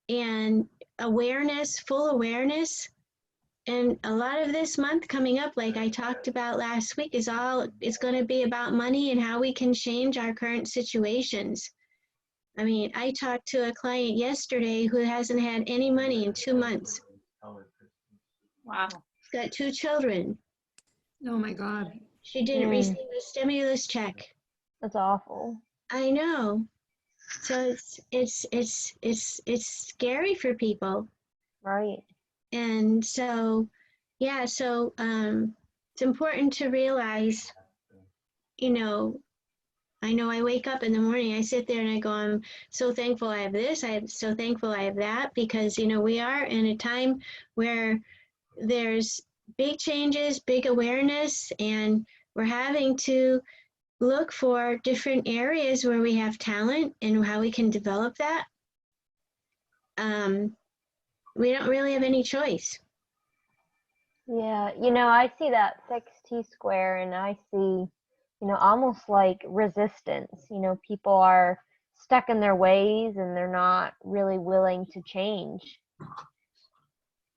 A: and awareness, full awareness. And a lot of this month coming up, like I talked about last week, it's going to be about money and how we can change our current situations. I mean, I talked to a client yesterday who hasn't had any money in 2 months.
B: Wow.
A: She's got 2 children.
D: Oh my God.
A: She didn't receive a stimulus check.
E: That's awful.
A: I know. So it's scary for people.
E: Right.
A: And so, yeah, so it's important to realize, you know I wake up in the morning, I sit there and I go, I'm so thankful I have this, I'm so thankful I have that, because, we are in a time where there's big changes, big awareness, and we're having to look for different areas where we have talent and how we can develop that. We don't really have any choice.
E: Yeah, I see that 6T square and I see, almost like resistance. People are stuck in their ways and they're not really willing to change.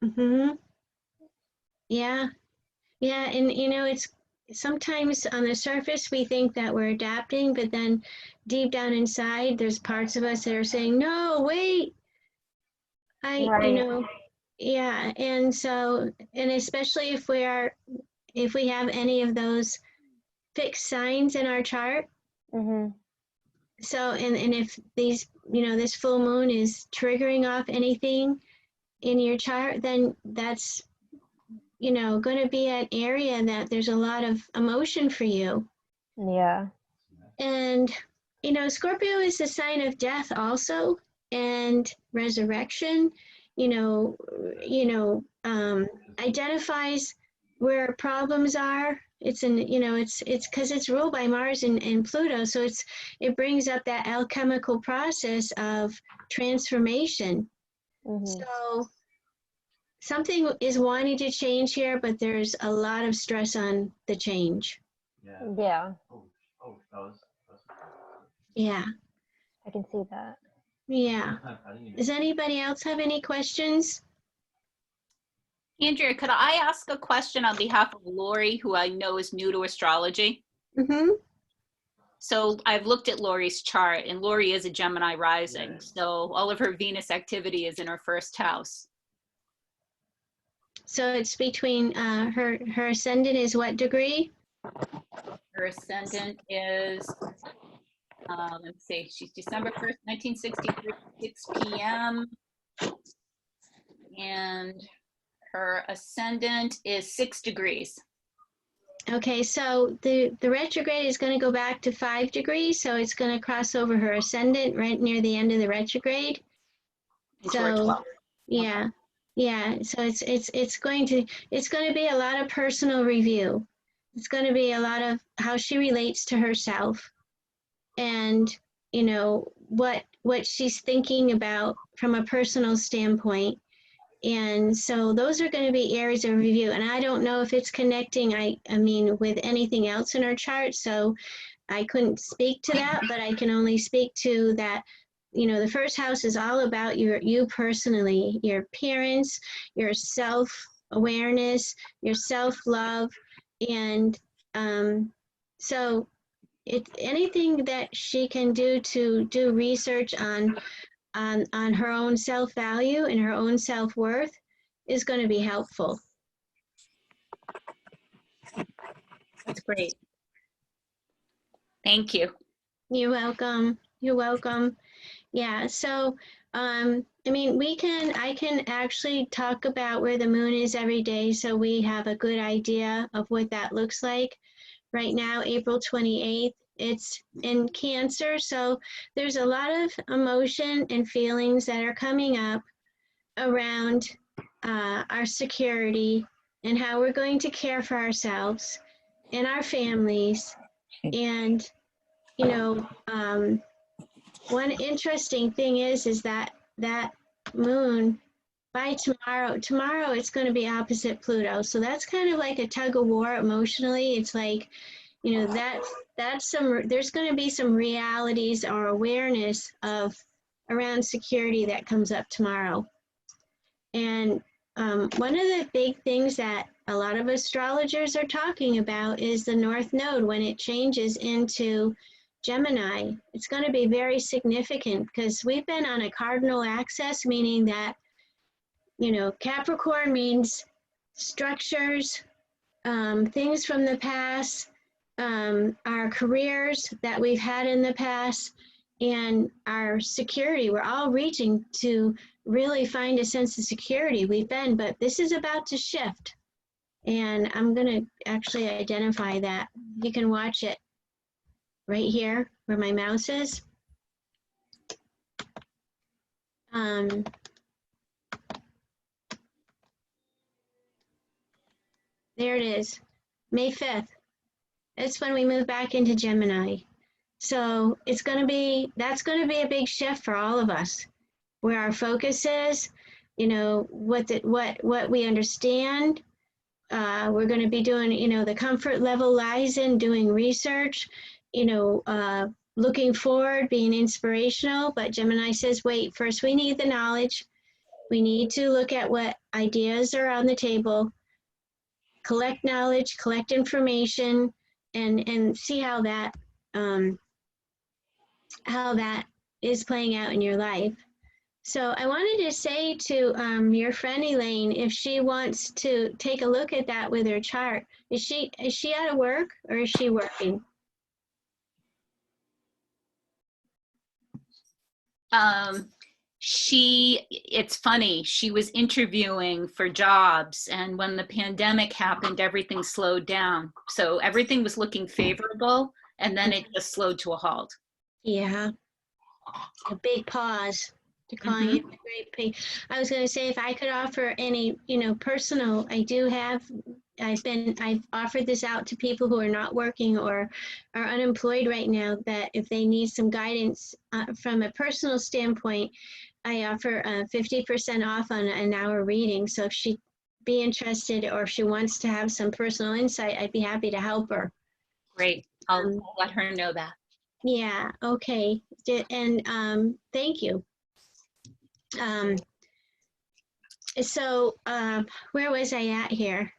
A: Mm-hmm. Yeah. Yeah, and it's sometimes on the surface we think that we're adapting, but then deep down inside there's parts of us that are saying, no, wait.
E: Right.
A: Yeah, and so, and especially if we have any of those fixed signs in our chart.
E: Mm-hmm.
A: So, and if these, this full moon is triggering off anything in your chart, then that's, going to be an area that there's a lot of emotion for you.
E: Yeah.
A: And, Scorpio is a sign of death also, and resurrection, identifies where problems are. It's because it's ruled by Mars and Pluto. So it brings up that alchemical process of transformation.
E: Mm-hmm.
A: So something is wanting to change here, but there's a lot of stress on the change.
E: Yeah.
A: Yeah.
E: I can see that.
A: Yeah. Does anybody else have any questions?
B: Andrea, could I ask a question on behalf of Lori, who I know is new to astrology?
A: Mm-hmm.
B: So I've looked at Lori's chart, and Lori is a Gemini rising. So all of her Venus activity is in her first house.
A: So it's between her ascendant is what degree?
B: Her ascendant is, let's see, she's December 1st, 1963, 6 p.m. And her ascendant is 6 degrees.
A: Okay, so the retrograde is going to go back to 5 degrees, so it's going to cross over her ascendant right near the end of the retrograde.
B: Into her 12th.
A: Yeah, yeah. So it's going to be a lot of personal review. It's going to be a lot of how she relates to herself, and what she's thinking about from a personal standpoint. And so those are going to be areas of review. And I don't know if it's connecting, I mean, with anything else in her chart. So I couldn't speak to that, but I can only speak to that, the first house is all about you personally, your appearance, your self-awareness, your self-love. And so anything that she can do to do research on her own self-value and her own self-worth is going to be helpful.
B: That's great. Thank you.
A: You're welcome. You're welcome. Yeah, so I mean, I can actually talk about where the moon is every day so we have a good idea of what that looks like. Right now, April 28th, it's in Cancer, so there's a lot of emotion and feelings that are coming up around our security and how we're going to care for ourselves and our families. And, one interesting thing is that moon, by tomorrow it's going to be opposite Pluto. So that's kind of like a tug of war emotionally. It's like, there's going to be some realities or awareness of around security that comes up tomorrow. And one of the big things that a lot of astrologers are talking about is the North Node when it changes into Gemini, it's going to be very significant because we've been on a cardinal axis, meaning that, you know, Capricorn means structures, things from the past, our careers that we've had in the past, and our security. We're all reaching to really find a sense of security. We've been, but this is about to shift. And I'm going to actually identify that. You can watch it right here where my mouse is. There it is, May 5th. It's when we move back into Gemini. So it's going to be, that's going to be a big shift for all of us, where our focus is, you know, what we understand. We're going to be doing, you know, the comfort level lies in doing research, you know, looking forward, being inspirational. But Gemini says, wait, first we need the knowledge. We need to look at what ideas are on the table, collect knowledge, collect information, and see how that is playing out in your life. So I wanted to say to your friend Elaine, if she wants to take a look at that with her chart, is she out of work or is she working?
B: It's funny, she was interviewing for jobs, and when the pandemic happened, everything slowed down. So everything was looking favorable, and then it just slowed to a halt.
A: Yeah, a big pause. Declining
B: Mm-hmm.
A: a great pay. I was going to say, if I could offer any, you know, personal, I've offered this out to people who are not working or are unemployed right now, that if they need some guidance from a personal standpoint, I offer 50% off on an hour reading. So if she'd be interested, or if she wants to have some personal insight, I'd be happy to help her.
B: Great. I'll let her know that.
A: Yeah, okay. And thank you. So where was I at here?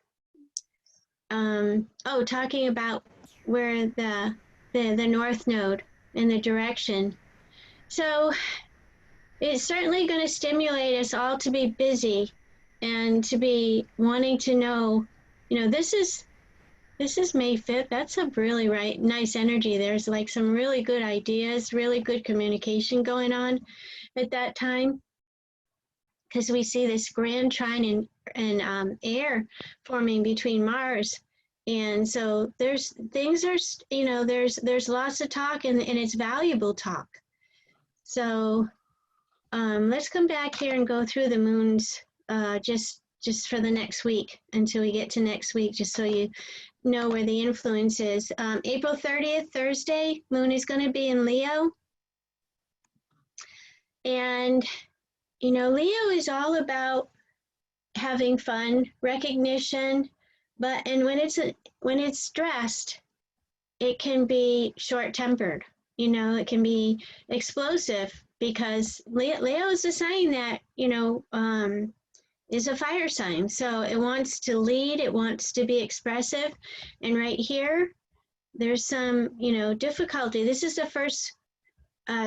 A: Talking about where the North Node and the direction. So it's certainly going to stimulate us all to be busy and to be wanting to know, you know, this is May 5th. That's a really nice energy. There's like some really good ideas, really good communication going on at that time, because we see this grand trine and air forming between Mars. And so there's lots of talk, and it's valuable talk. So let's come back here and go through the moons just for the next week until we get to next week, just so you know where the influence is. April 30th, Thursday, moon is going to be in Leo. And you know, Leo is all about having fun, recognition, and when it's stressed, it can be short-tempered. You know, it can be explosive, because Leo is a sign that, you know, is a fire sign. So it wants to lead, it wants to be expressive. And right here, there's some, you know, difficulty. This is the first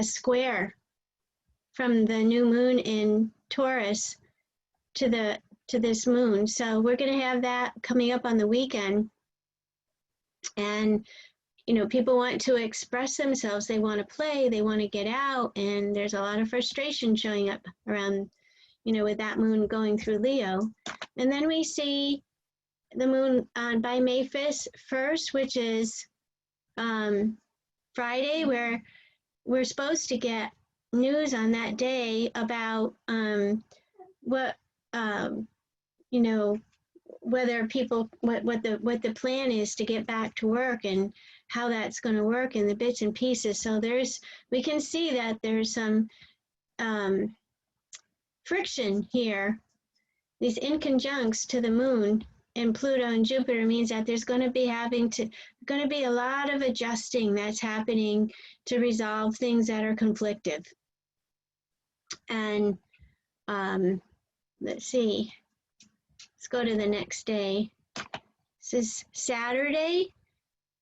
A: square from the new moon in Taurus to this moon. So we're going to have that coming up on the weekend. And, you know, people want to express themselves. They want to play, they want to get out. And there's a lot of frustration showing up around, you know, with that moon going through Leo. And then we see the moon by May 1st, which is Friday, where we're supposed to get news on that day about what you know, whether people what the plan is to get back to work, and how that's going to work, in the bits and pieces. So we can see that there's some friction here. These inconjuncts to the moon and Pluto and Jupiter means that there's going to be a lot of adjusting that's happening to resolve things that are conflictive. And let's see, let's go to the next day. This is Saturday.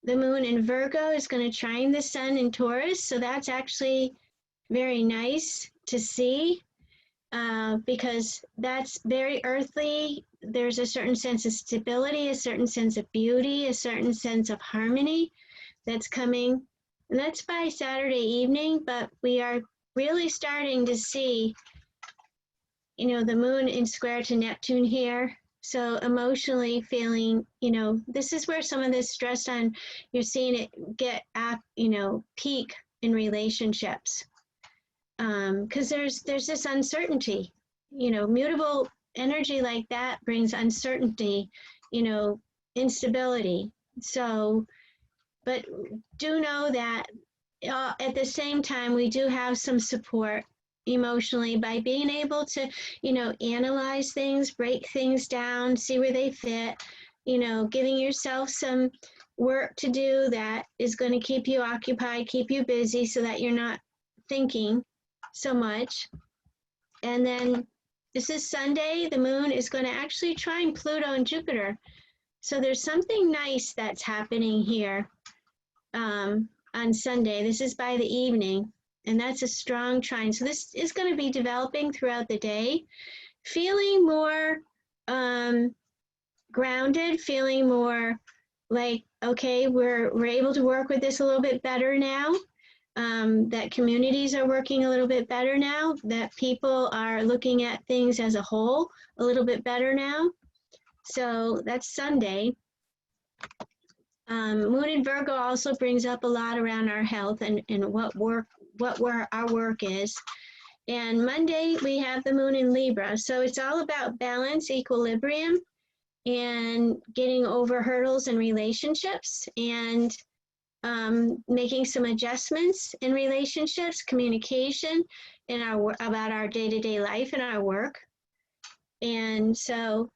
A: the moon in Virgo is going to trine the sun in Taurus. So that's actually very nice to see because that's very earthly. There's a certain sense of stability, a certain sense of beauty, a certain sense of harmony that's coming. And that's by Saturday evening, but we are really starting to see, you know, the moon in square to Neptune here. So emotionally feeling, you know, this is where some of this stress on, you're seeing it get up, you know, peak in relationships. Because there's this uncertainty, you know, mutable energy like that brings uncertainty, you know, instability. So, but do know that at the same time, we do have some support emotionally by being able to, you know, analyze things, break things down, see where they fit, you know, giving yourself some work to do that is going to keep you occupied, keep you busy so that you're not thinking so much. And then this is Sunday, the moon is going to actually trine Pluto and Jupiter. So there's something nice that's happening here on Sunday. This is by the evening, and that's a strong trine. So this is going to be developing throughout the day, feeling more grounded, feeling more like, okay, we're able to work with this a little bit better now. That communities are working a little bit better now, that people are looking at things as a whole a little bit better now. So that's Sunday. Moon in Virgo also brings up a lot around our health and what our work is. And Monday we have the moon in Libra. So it's all about balance, equilibrium, and getting over hurdles in relationships and making some adjustments in relationships, communication, in about our day-to-day life and our work. And so,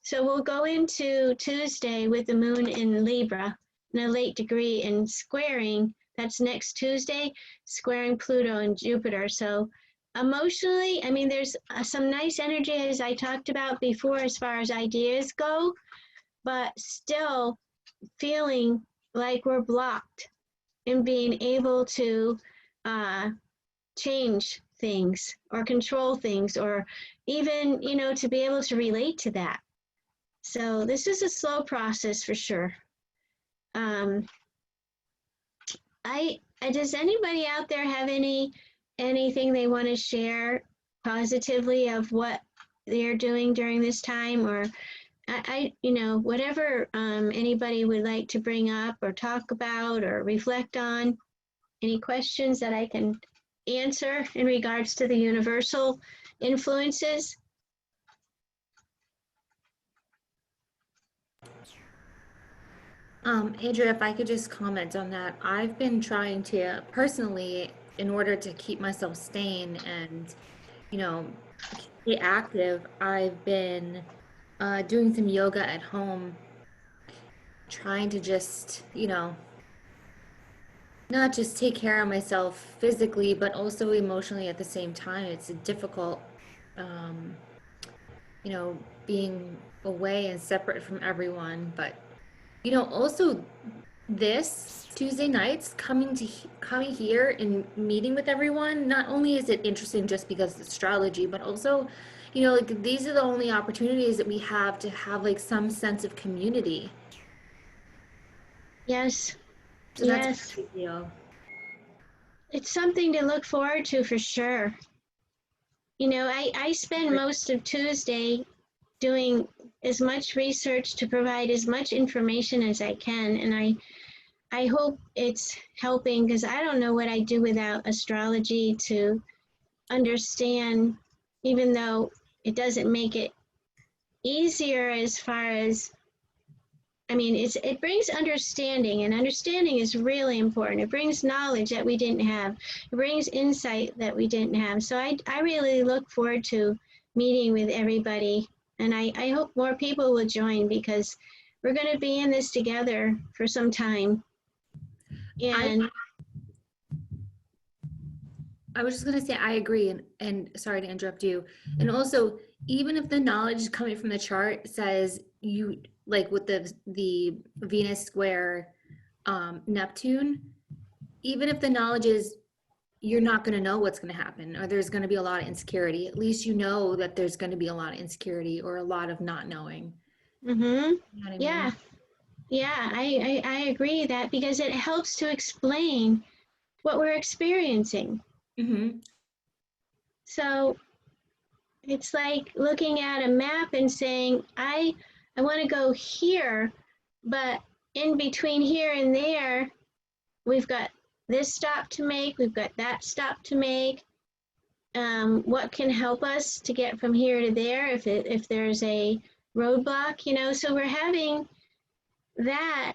A: so we'll go into Tuesday with the moon in Libra in a late degree and squaring, that's next Tuesday, squaring Pluto and Jupiter. So emotionally, I mean, there's some nice energy as I talked about before as far as ideas go, but still feeling like we're blocked in being able to change things or control things or even, you know, to be able to relate to that. So this is a slow process for sure. Does anybody out there have anything they want to share positively of what they're doing during this time, or you know, whatever anybody would like to bring up or talk about or reflect on? Any questions that I can answer in regards to the universal influences?
D: Andrea, if I could just comment on that. I've been trying to personally, in order to keep myself sane and, you know, stay active, I've been doing some yoga at home, trying to just, you know, not just take care of myself physically, but also emotionally at the same time. It's a difficult, you know, being away and separate from everyone, but you know, also this Tuesday nights coming here and meeting with everyone, not only is it interesting just because it's astrology, but also, you know, like these are the only opportunities that we have to have like some sense of community.
A: Yes.
D: So
A: yes.
D: That's a big deal.
A: It's something to look forward to for sure. You know, I spend most of Tuesday doing as much research to provide as much information as I can. And I hope it's helping, because I don't know what I'd do without astrology to understand, even though it doesn't make it easier as far as, I mean, it brings understanding, and understanding is really important. It brings knowledge that we didn't have. It brings insight that we didn't have. So I really look forward to meeting with everybody. And I hope more people will join, because we're going to be in this together for some time. And
D: I was just going to say, I agree. And sorry to interrupt you. And also, even if the knowledge coming from the chart says you like with the Venus square Neptune, even if the knowledge is you're not going to know what's going to happen, or there's going to be a lot of insecurity, at least you know that there's going to be a lot of insecurity or a lot of not knowing.
A: Mm-hmm.
D: You know what I
A: Yeah.
D: mean?
A: Yeah, I agree that because it helps to explain what we're experiencing.
D: Mm-hmm.
A: So it's like looking at a map and saying, I want to go here, but in between here and there, we've got this stop to make, we've got that stop to make. What can help us to get from here to there if there's a roadblock, you know? So we're having that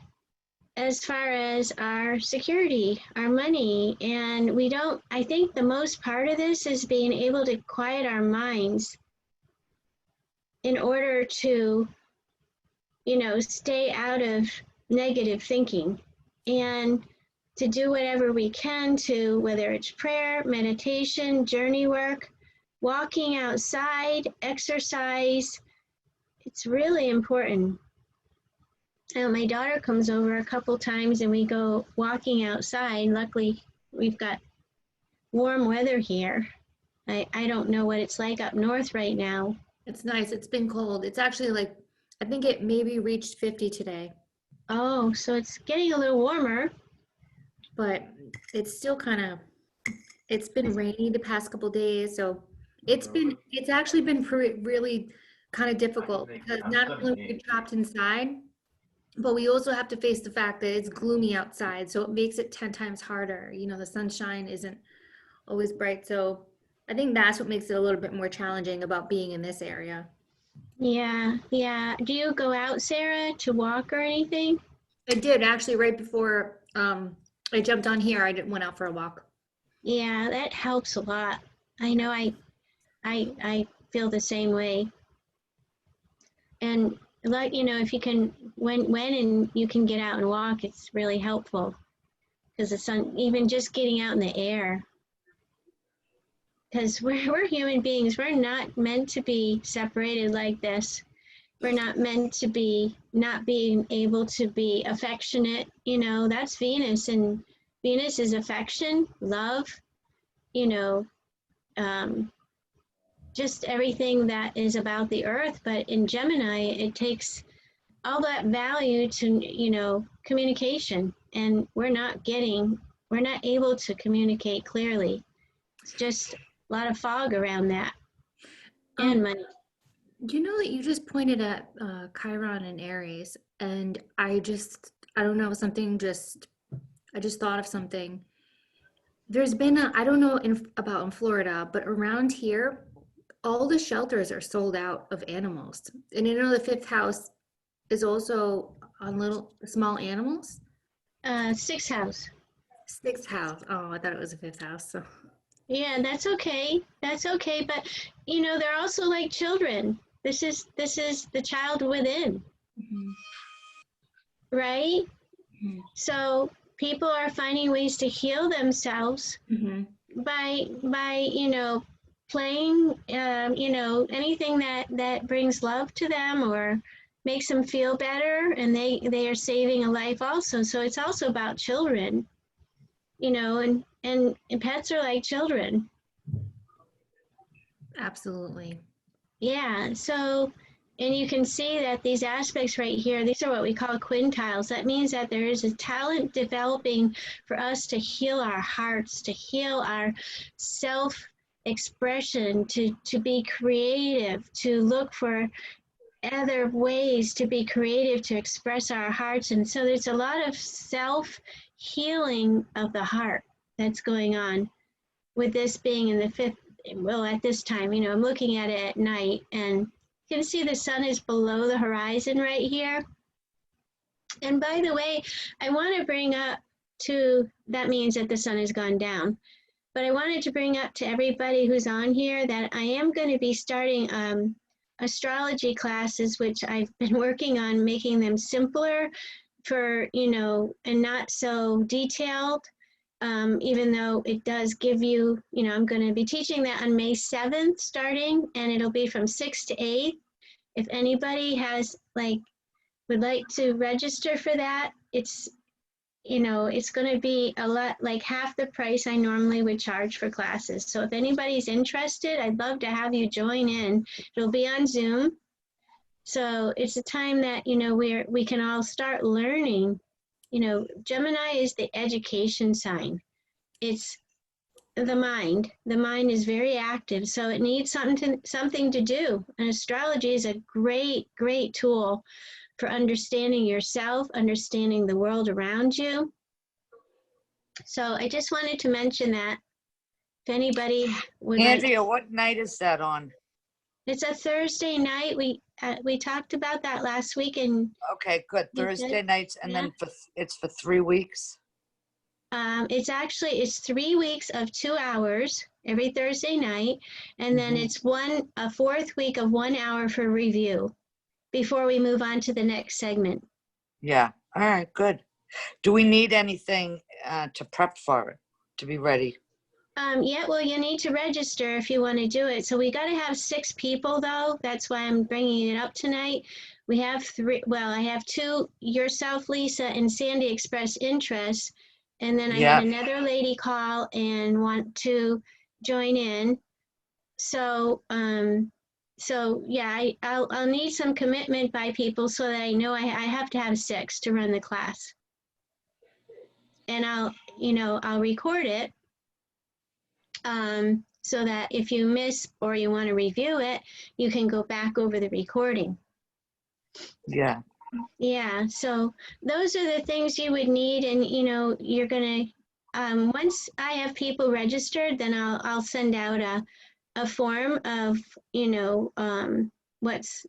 A: as far as our security, our money, and we don't, I think the most part of this is being able to quiet our minds in order to, you know, stay out of negative thinking and to do whatever we can to, whether it's prayer, meditation, journey work, walking outside, exercise. It's really important. My daughter comes over a couple times and we go walking outside. Luckily, we've got warm weather here. I don't know what it's like up north right now.
D: It's nice. It's been cold. It's actually like, I think it maybe reached 50 today,
A: Oh, so it's getting a little warmer.
D: but it's still kind of, it's been rainy the past couple days. So it's actually been really kind of difficult because not only are we trapped inside, but we also have to face the fact that it's gloomy outside. So it makes it 10 times harder. You know, the sunshine isn't always bright. So I think that's what makes it a little bit more challenging about being in this area.
A: Yeah, yeah. Do you go out, Sarah, to walk or anything?
D: I did actually right before I jumped on here. Went out for a walk.
A: Yeah, that helps a lot. I know I feel the same way. And like, you know, if you can, when and you can get out and walk, it's really helpful because the sun, even just getting out in the air, because we're human beings. We're not meant to be separated like this. We're not meant to be not being able to be affectionate. You know, that's Venus, and Venus is affection, love, you know, just everything that is about the earth. But in Gemini, it takes all that value to, you know, communication, and we're not able to communicate clearly. It's just a lot of fog around that, and money.
D: You know that you just pointed at Chiron and Aries, and I don't know, I just thought of something. There's been I don't know about in Florida, but around here, all the shelters are sold out of animals. And you know the fifth house is also on little small animals.
A: Sixth house.
D: Sixth house. Oh, I thought it was a fifth house. So
A: Yeah, that's okay. That's okay. But you know, they're also like children. This is the child within, right? So people are finding ways to heal themselves by you know, playing you know, anything that brings love to them or makes them feel better, and they are saving a life also. So it's also about children, you know, and pets are like children.
D: Absolutely.
A: Yeah, so, and you can see that these aspects right here, these are what we call quintiles. That means that there is a talent developing for us to heal our hearts, to heal our self-expression, to be creative, to look for other ways to be creative, to express our hearts. And so there's a lot of self-healing of the heart that's going on with this being in the fifth. Well, at this time, you know, I'm looking at it at night, and you can see the sun is below the horizon right here. And by the way, I want to bring up that means that the sun has gone down. But I wanted to bring up to everybody who's on here that I am going to be starting astrology classes, which I've been working on making them simpler for, you know, and not so detailed. Even though it does give you, you know, I'm going to be teaching that on May 7th starting, and it'll be from 6 to 8. If anybody has like would like to register for that, it's, you know, it's going to be a lot, like half the price I normally would charge for classes. So if anybody's interested, I'd love to have you join in. It'll be on Zoom. So it's a time that, you know, we can all start learning. You know, Gemini is the education sign. It's the mind. The mind is very active, so it needs something to do. And astrology is a great, great tool for understanding yourself, understanding the world around you. So I just wanted to mention that if anybody would
F: Andrea, what night is that on?
A: it's a Thursday night. We talked about that last week, and
F: Okay, good.
A: You
F: Thursday
A: did?
F: nights, and
A: Yeah.
F: then it's for 3 weeks.
A: it's 3 weeks of 2 hours every Thursday night, and then
F: Mhm.
A: it's a fourth week of 1 hour for review before we move on to the next segment.
F: Yeah. All right, good. Do we need anything to prep for it, to be ready?
A: Yeah, well, you need to register if you want to do it. So we got to have 6 people, though. That's why I'm bringing it up tonight. We have 3. Well, I have 2, yourself, Lisa, and Sandy expressed interest. And then I
F: Yeah.
A: had another lady call and want to join in. So, yeah, I'll need some commitment by people so that I know I have to have 6 to run the class. And I'll record it. So that if you miss or you want to review it, you can go back over the recording.
F: Yeah.
A: Yeah, so those are the things you would need, and you're gonna once I have people registered, then I'll send out a form of what's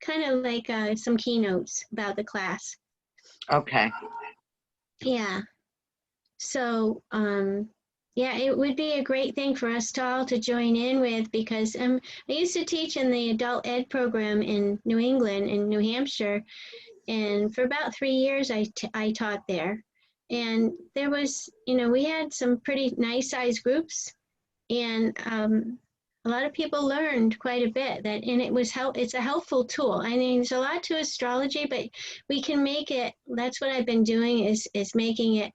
A: kind of like some keynotes about the class.
F: Okay.
A: Yeah. So yeah, it would be a great thing for us all to join in with, because I used to teach in the adult ed program in New England and New Hampshire, and for about 3 years I taught there. And there was, we had some pretty nice sized groups, and a lot of people learned quite a bit, and it's a helpful tool. I mean, there's a lot to astrology, but we can make it, that's what I've been doing, is making it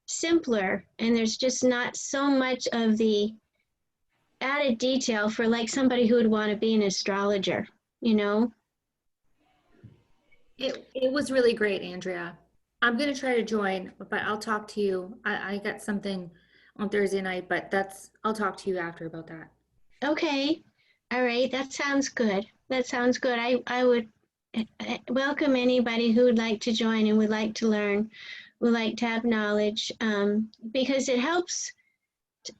A: simpler, and there's just not so much of the added detail for like somebody who would want to be an astrologer,
D: It was really great, Andrea. I'm gonna try to join, but I'll talk to you. I got something on Thursday night, but I'll talk to you after about that.
A: Okay. All right. That sounds good. I would welcome anybody who would like to join and would like to learn, would like to have knowledge, because it helps,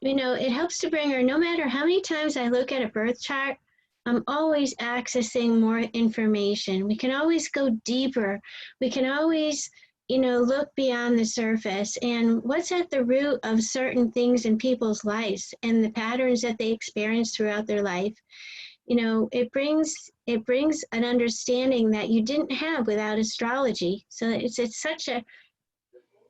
A: it helps to bring her, no matter how many times I look at a birth chart, I'm always accessing more information. We can always go deeper. We can always, look beyond the surface and what's at the root of certain things in people's lives and the patterns that they experience throughout their life. It brings an understanding that you didn't have without astrology. So it's such an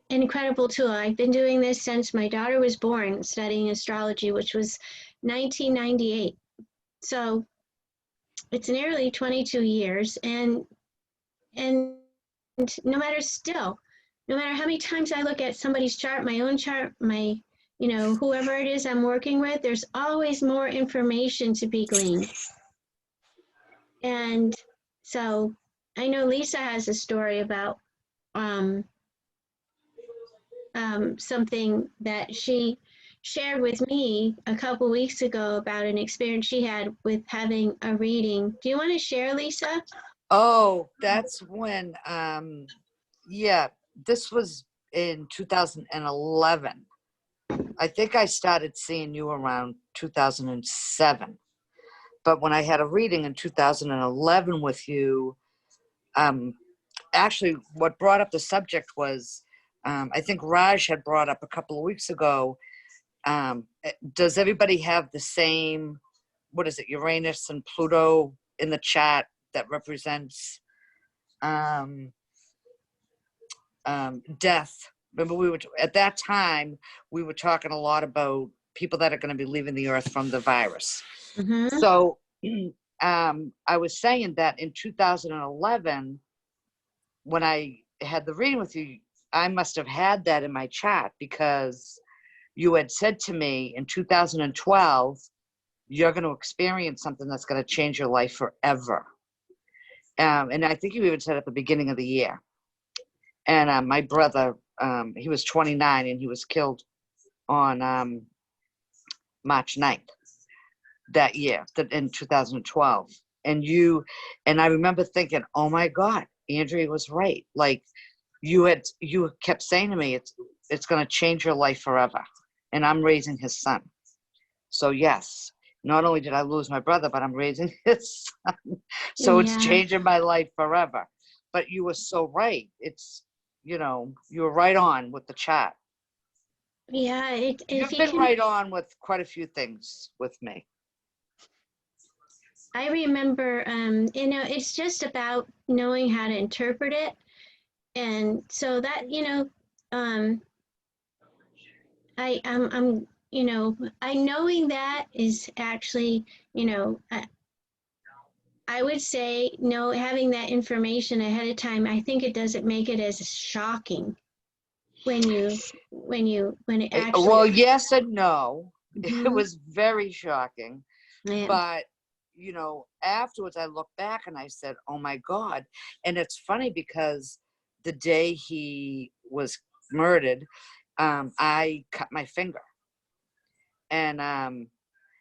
A: incredible tool. I've been doing this since my daughter was born, studying astrology, which was 1998. So it's nearly 22 years, and no matter how many times I look at somebody's chart, my own chart, my whoever it is I'm working with, there's always more information to be gleaned. And so I know Lisa has a story about something that she shared with me a couple weeks ago about an experience she had with having a reading. Do you want to share, Lisa?
F: Oh, that's when, yeah, this was in 2011. I think I started seeing you around 2007. But when I had a reading in 2011 with you, actually what brought up the subject was, I think Raj had brought up a couple of weeks ago, does everybody have the same, what is it, Uranus and Pluto in the chat that represents death? Remember, at that time, we were talking a lot about people that are going to be leaving the earth from the virus.
A: Mm-hmm.
F: So I was saying that in 2011, when I had the reading with you, I must have had that in my chart because you had said to me in 2012, you're going to experience something that's going to change your life forever. And I think you even said at the beginning of the year. And my brother, he was 29 and he was killed on March 9th that year, in 2012. And I remember thinking, oh my God, Andrea was right. Like you kept saying to me, it's going to change your life forever. And I'm raising his son. So yes, not only did I lose my brother, but I'm raising his son. So it's changing my life forever. But you were so right. It's, you were right on with the chat.
A: Yeah,
F: You've been right on with quite a few things with me.
A: I remember, it's just about knowing how to interpret it. And so that, I knowing that is actually, I would say, no, having that information ahead of time, I think it doesn't make it as shocking when it actually.
F: Well, yes and no.
A: Mhm.
F: It was very shocking.
A: Yeah.
F: But, afterwards I look back and I said, oh my God. And it's funny because the day he was murdered, I cut my finger. And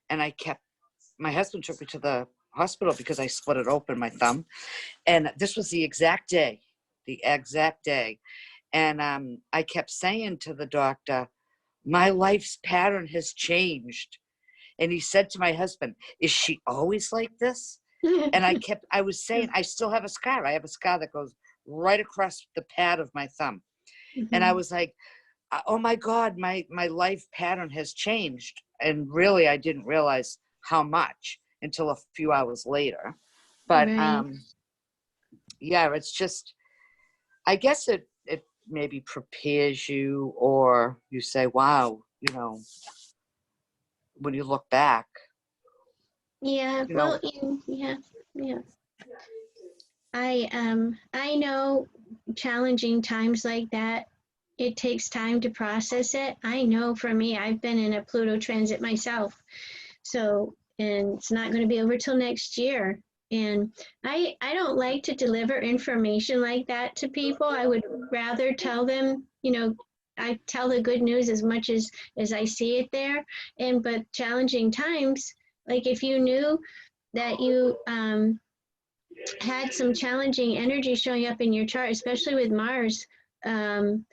F: my husband took me to the hospital because I split it open, my thumb. And this was the exact day. And I kept saying to the doctor, my life's pattern has changed. And he said to my husband, is she always like this? And I was saying, I still have a scar. I have a scar that goes right across the pad of my thumb. And I was like, oh my God, my life pattern has changed. And really, I didn't realize how much until a few hours later. But
A: Right.
F: yeah, it's just, I guess it maybe prepares you, or you say, wow, when you look back.
A: Yeah, well, yeah. I know challenging times like that, it takes time to process it. I know for me, I've been in a Pluto transit myself. So, and it's not going to be over till next year. And I don't like to deliver information like that to people. I would rather tell them, I tell the good news as much as I see it there. But challenging times, like if you knew that you had some challenging energy showing up in your chart, especially with Mars, and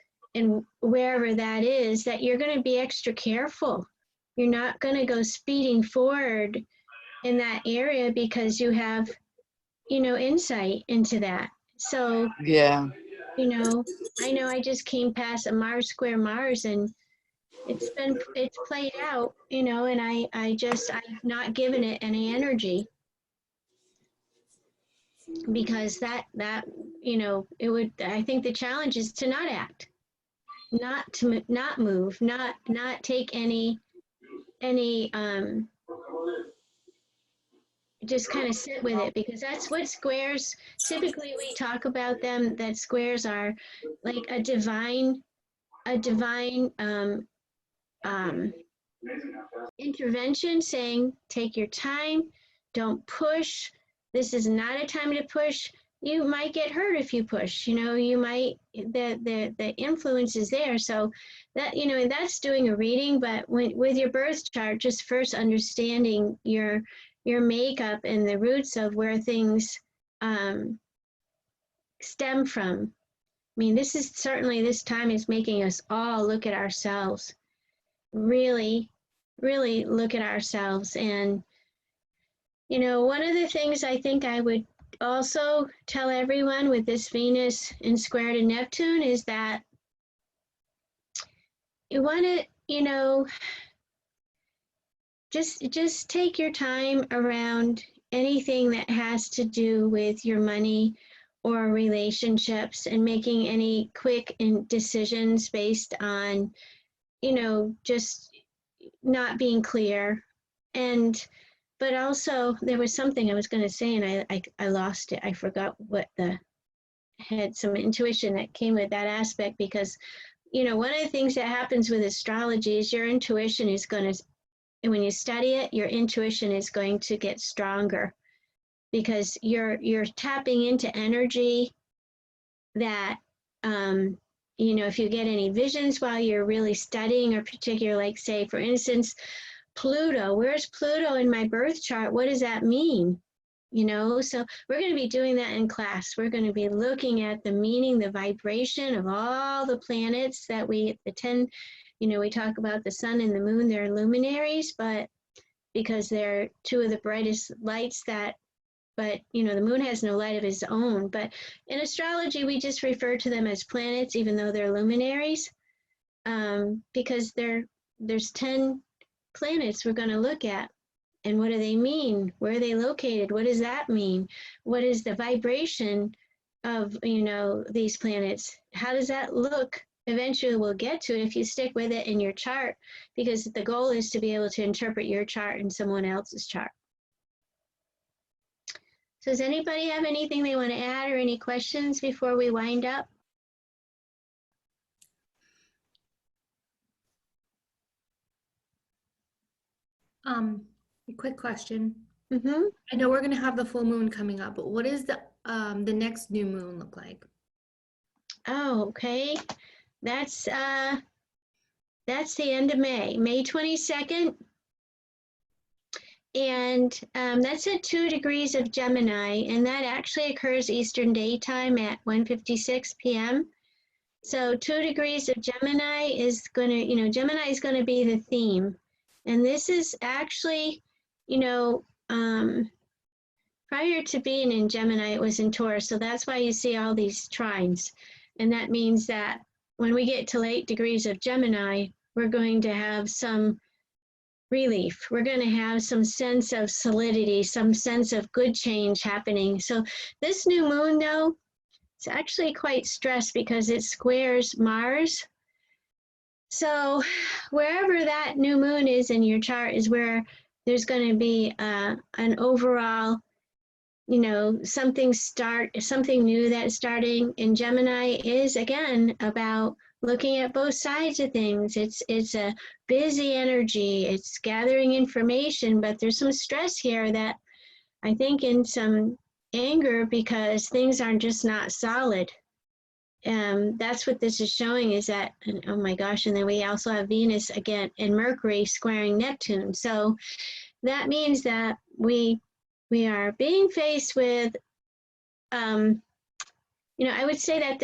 A: wherever that is, that you're going to be extra careful. You're not going to go speeding forward in that area because you have, insight into that. So,
F: Yeah.
A: I know I just came past a Mars square Mars, and it's played out, and I've not given it any energy, because that it would, I think the challenge is to not act, not move, not take any just kind of sit with it, because that's what squares, typically we talk about them, that squares are like a divine intervention, saying take your time, don't push, this is not a time to push. You might get hurt if you push, you might, the influence is there. So that, that's doing a reading. But with your birth chart, just first understanding your makeup and the roots of where things stem from. I mean, this time is making us all look at ourselves, really look at ourselves. And one of the things I think I would also tell everyone with this Venus in square to Neptune is that you want to, just take your time around anything that has to do with your money or relationships, and making any quick decisions based on, just not being clear. But also, there was something I was going to say, and I lost it. I forgot what the had some intuition that came with that aspect, because, you know, one of the things that happens with astrology is your intuition is going to, and when you study it, your intuition is going to get stronger, because you're tapping into energy that, you know, if you get any visions while you're really studying, or particular, like say, for instance, Pluto, where's Pluto in my birth chart? What does that mean? You know, so we're going to be doing that in class. We're going to be looking at the meaning, the vibration of all the planets that we attend. You know, we talk about the sun and the moon, they're luminaries, but because they're two of the brightest lights that, but, you know, the moon has no light of its own. But in astrology, we just refer to them as planets, even though they're luminaries, because there's 10 planets we're going to look at. And what do they mean? Where are they located? What does that mean? What is the vibration of, you know, these planets? How does that look? Eventually we'll get to it if you stick with it in your chart, because the goal is to be able to interpret your chart and someone else's chart. So does anybody have anything they want to add or any questions before we wind up?
D: A quick question.
A: Mm-hmm.
D: I know we're going to have the full moon coming up, but what does the next new moon look like?
A: Oh, okay. That's the end of May, May 22nd. And that's at 2 degrees of Gemini, and that actually occurs Eastern Daytime at 1:56 p.m. So 2 degrees of Gemini is going to, you know, Gemini is going to be the theme. And this is actually, you know, prior to being in Gemini, it was in Taurus. So that's why you see all these trines. And that means that when we get to 8 degrees of Gemini, we're going to have some relief. We're going to have some sense of solidity, some sense of good change happening. So this new moon, though, it's actually quite stressed because it squares Mars. So wherever that new moon is in your chart is where there's going to be an overall, you know, something new that's starting. And Gemini is, again, about looking at both sides of things. It's a busy energy. It's gathering information, but there's some stress here that I think, in some anger, because things are just not solid. That's what this is showing, is that, oh my gosh, and then we also have Venus again and Mercury squaring Neptune. So that means that we are being faced with, you know, I would say that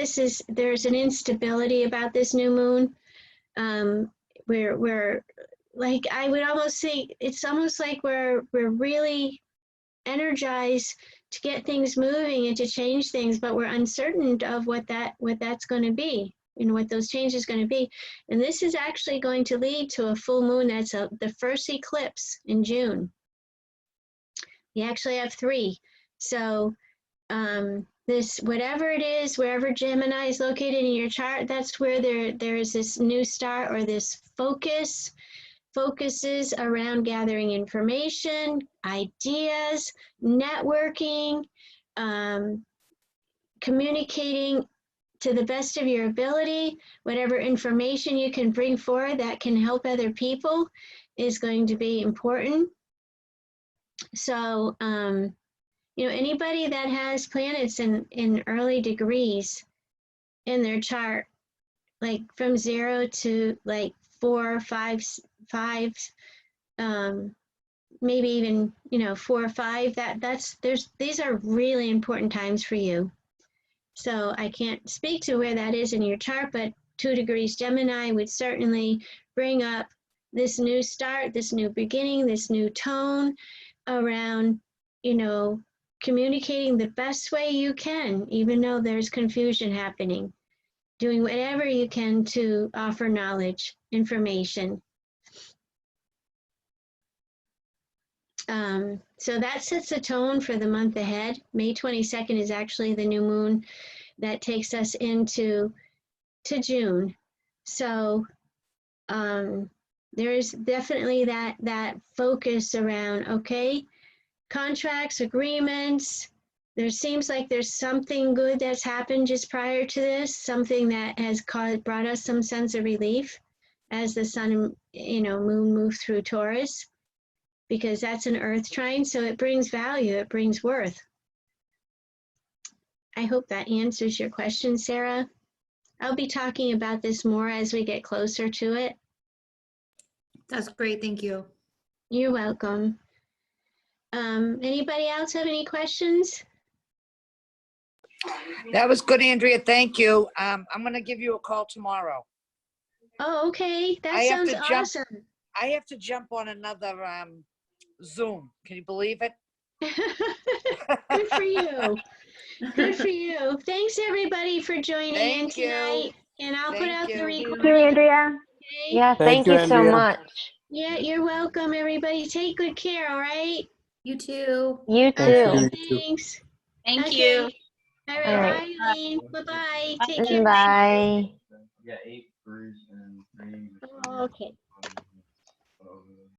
A: there's an instability about this new moon. We're like, I would almost say, it's almost like we're really energized to get things moving and to change things, but we're uncertain of what that's going to be, you know, what those changes going to be. And this is actually going to lead to a full moon. That's the first eclipse in June. We actually have 3. So this, whatever it is, wherever Gemini is located in your chart, that's where there is this new start, or this focuses around gathering information, ideas, networking, communicating to the best of your ability. Whatever information you can bring forward that can help other people is going to be important. So, you know, anybody that has planets in early degrees in their chart, like from 0 to like 4, 5, maybe even, you know, 4 or 5, these are really important times for you. So I can't speak to where that is in your chart, but 2 degrees Gemini would certainly bring up this new start, this new beginning, this new tone around, you know, communicating the best way you can, even though there's confusion happening, doing whatever you can to offer knowledge, information. So that sets the tone for the month ahead. May 22nd is actually the new moon that takes us into June. So there is definitely that focus around, okay, contracts, agreements, there seems like there's something good that's happened just prior to this, something that has brought us some sense of relief as the sun, moon move through Taurus, because that's an earth trine, so it brings value, it brings worth. I hope that answers your question, Sarah. I'll be talking about this more as we get closer to it.
D: That's great. Thank you.
A: You're welcome. Anybody else have any questions?
F: That was good, Andrea. Thank you. I'm going to give you a call tomorrow.
A: Oh, okay. That
F: I have
A: sounds
F: to jump.
A: awesome.
F: I have to jump on another Zoom. Can you believe it?
A: Good for you. Good for you. Thanks everybody for joining in
F: Thank you.
A: tonight. And I'll put
F: Thank
A: out the
F: you.
E: Thank you,
A: recording.
E: Andrea.
A: Okay?
E: Yeah, thank you so
G: Andrea.
E: much.
A: Yeah, you're welcome, everybody. Take good care, all right?
D: You too.
E: You
G: Thank
E: too.
G: you. too.
A: Thanks.
B: Thank
A: Okay.
B: you.
A: All
E: All
A: right,
E: right.
A: bye, Elaine. Bye-bye. Take care.
E: Bye.
A: Okay.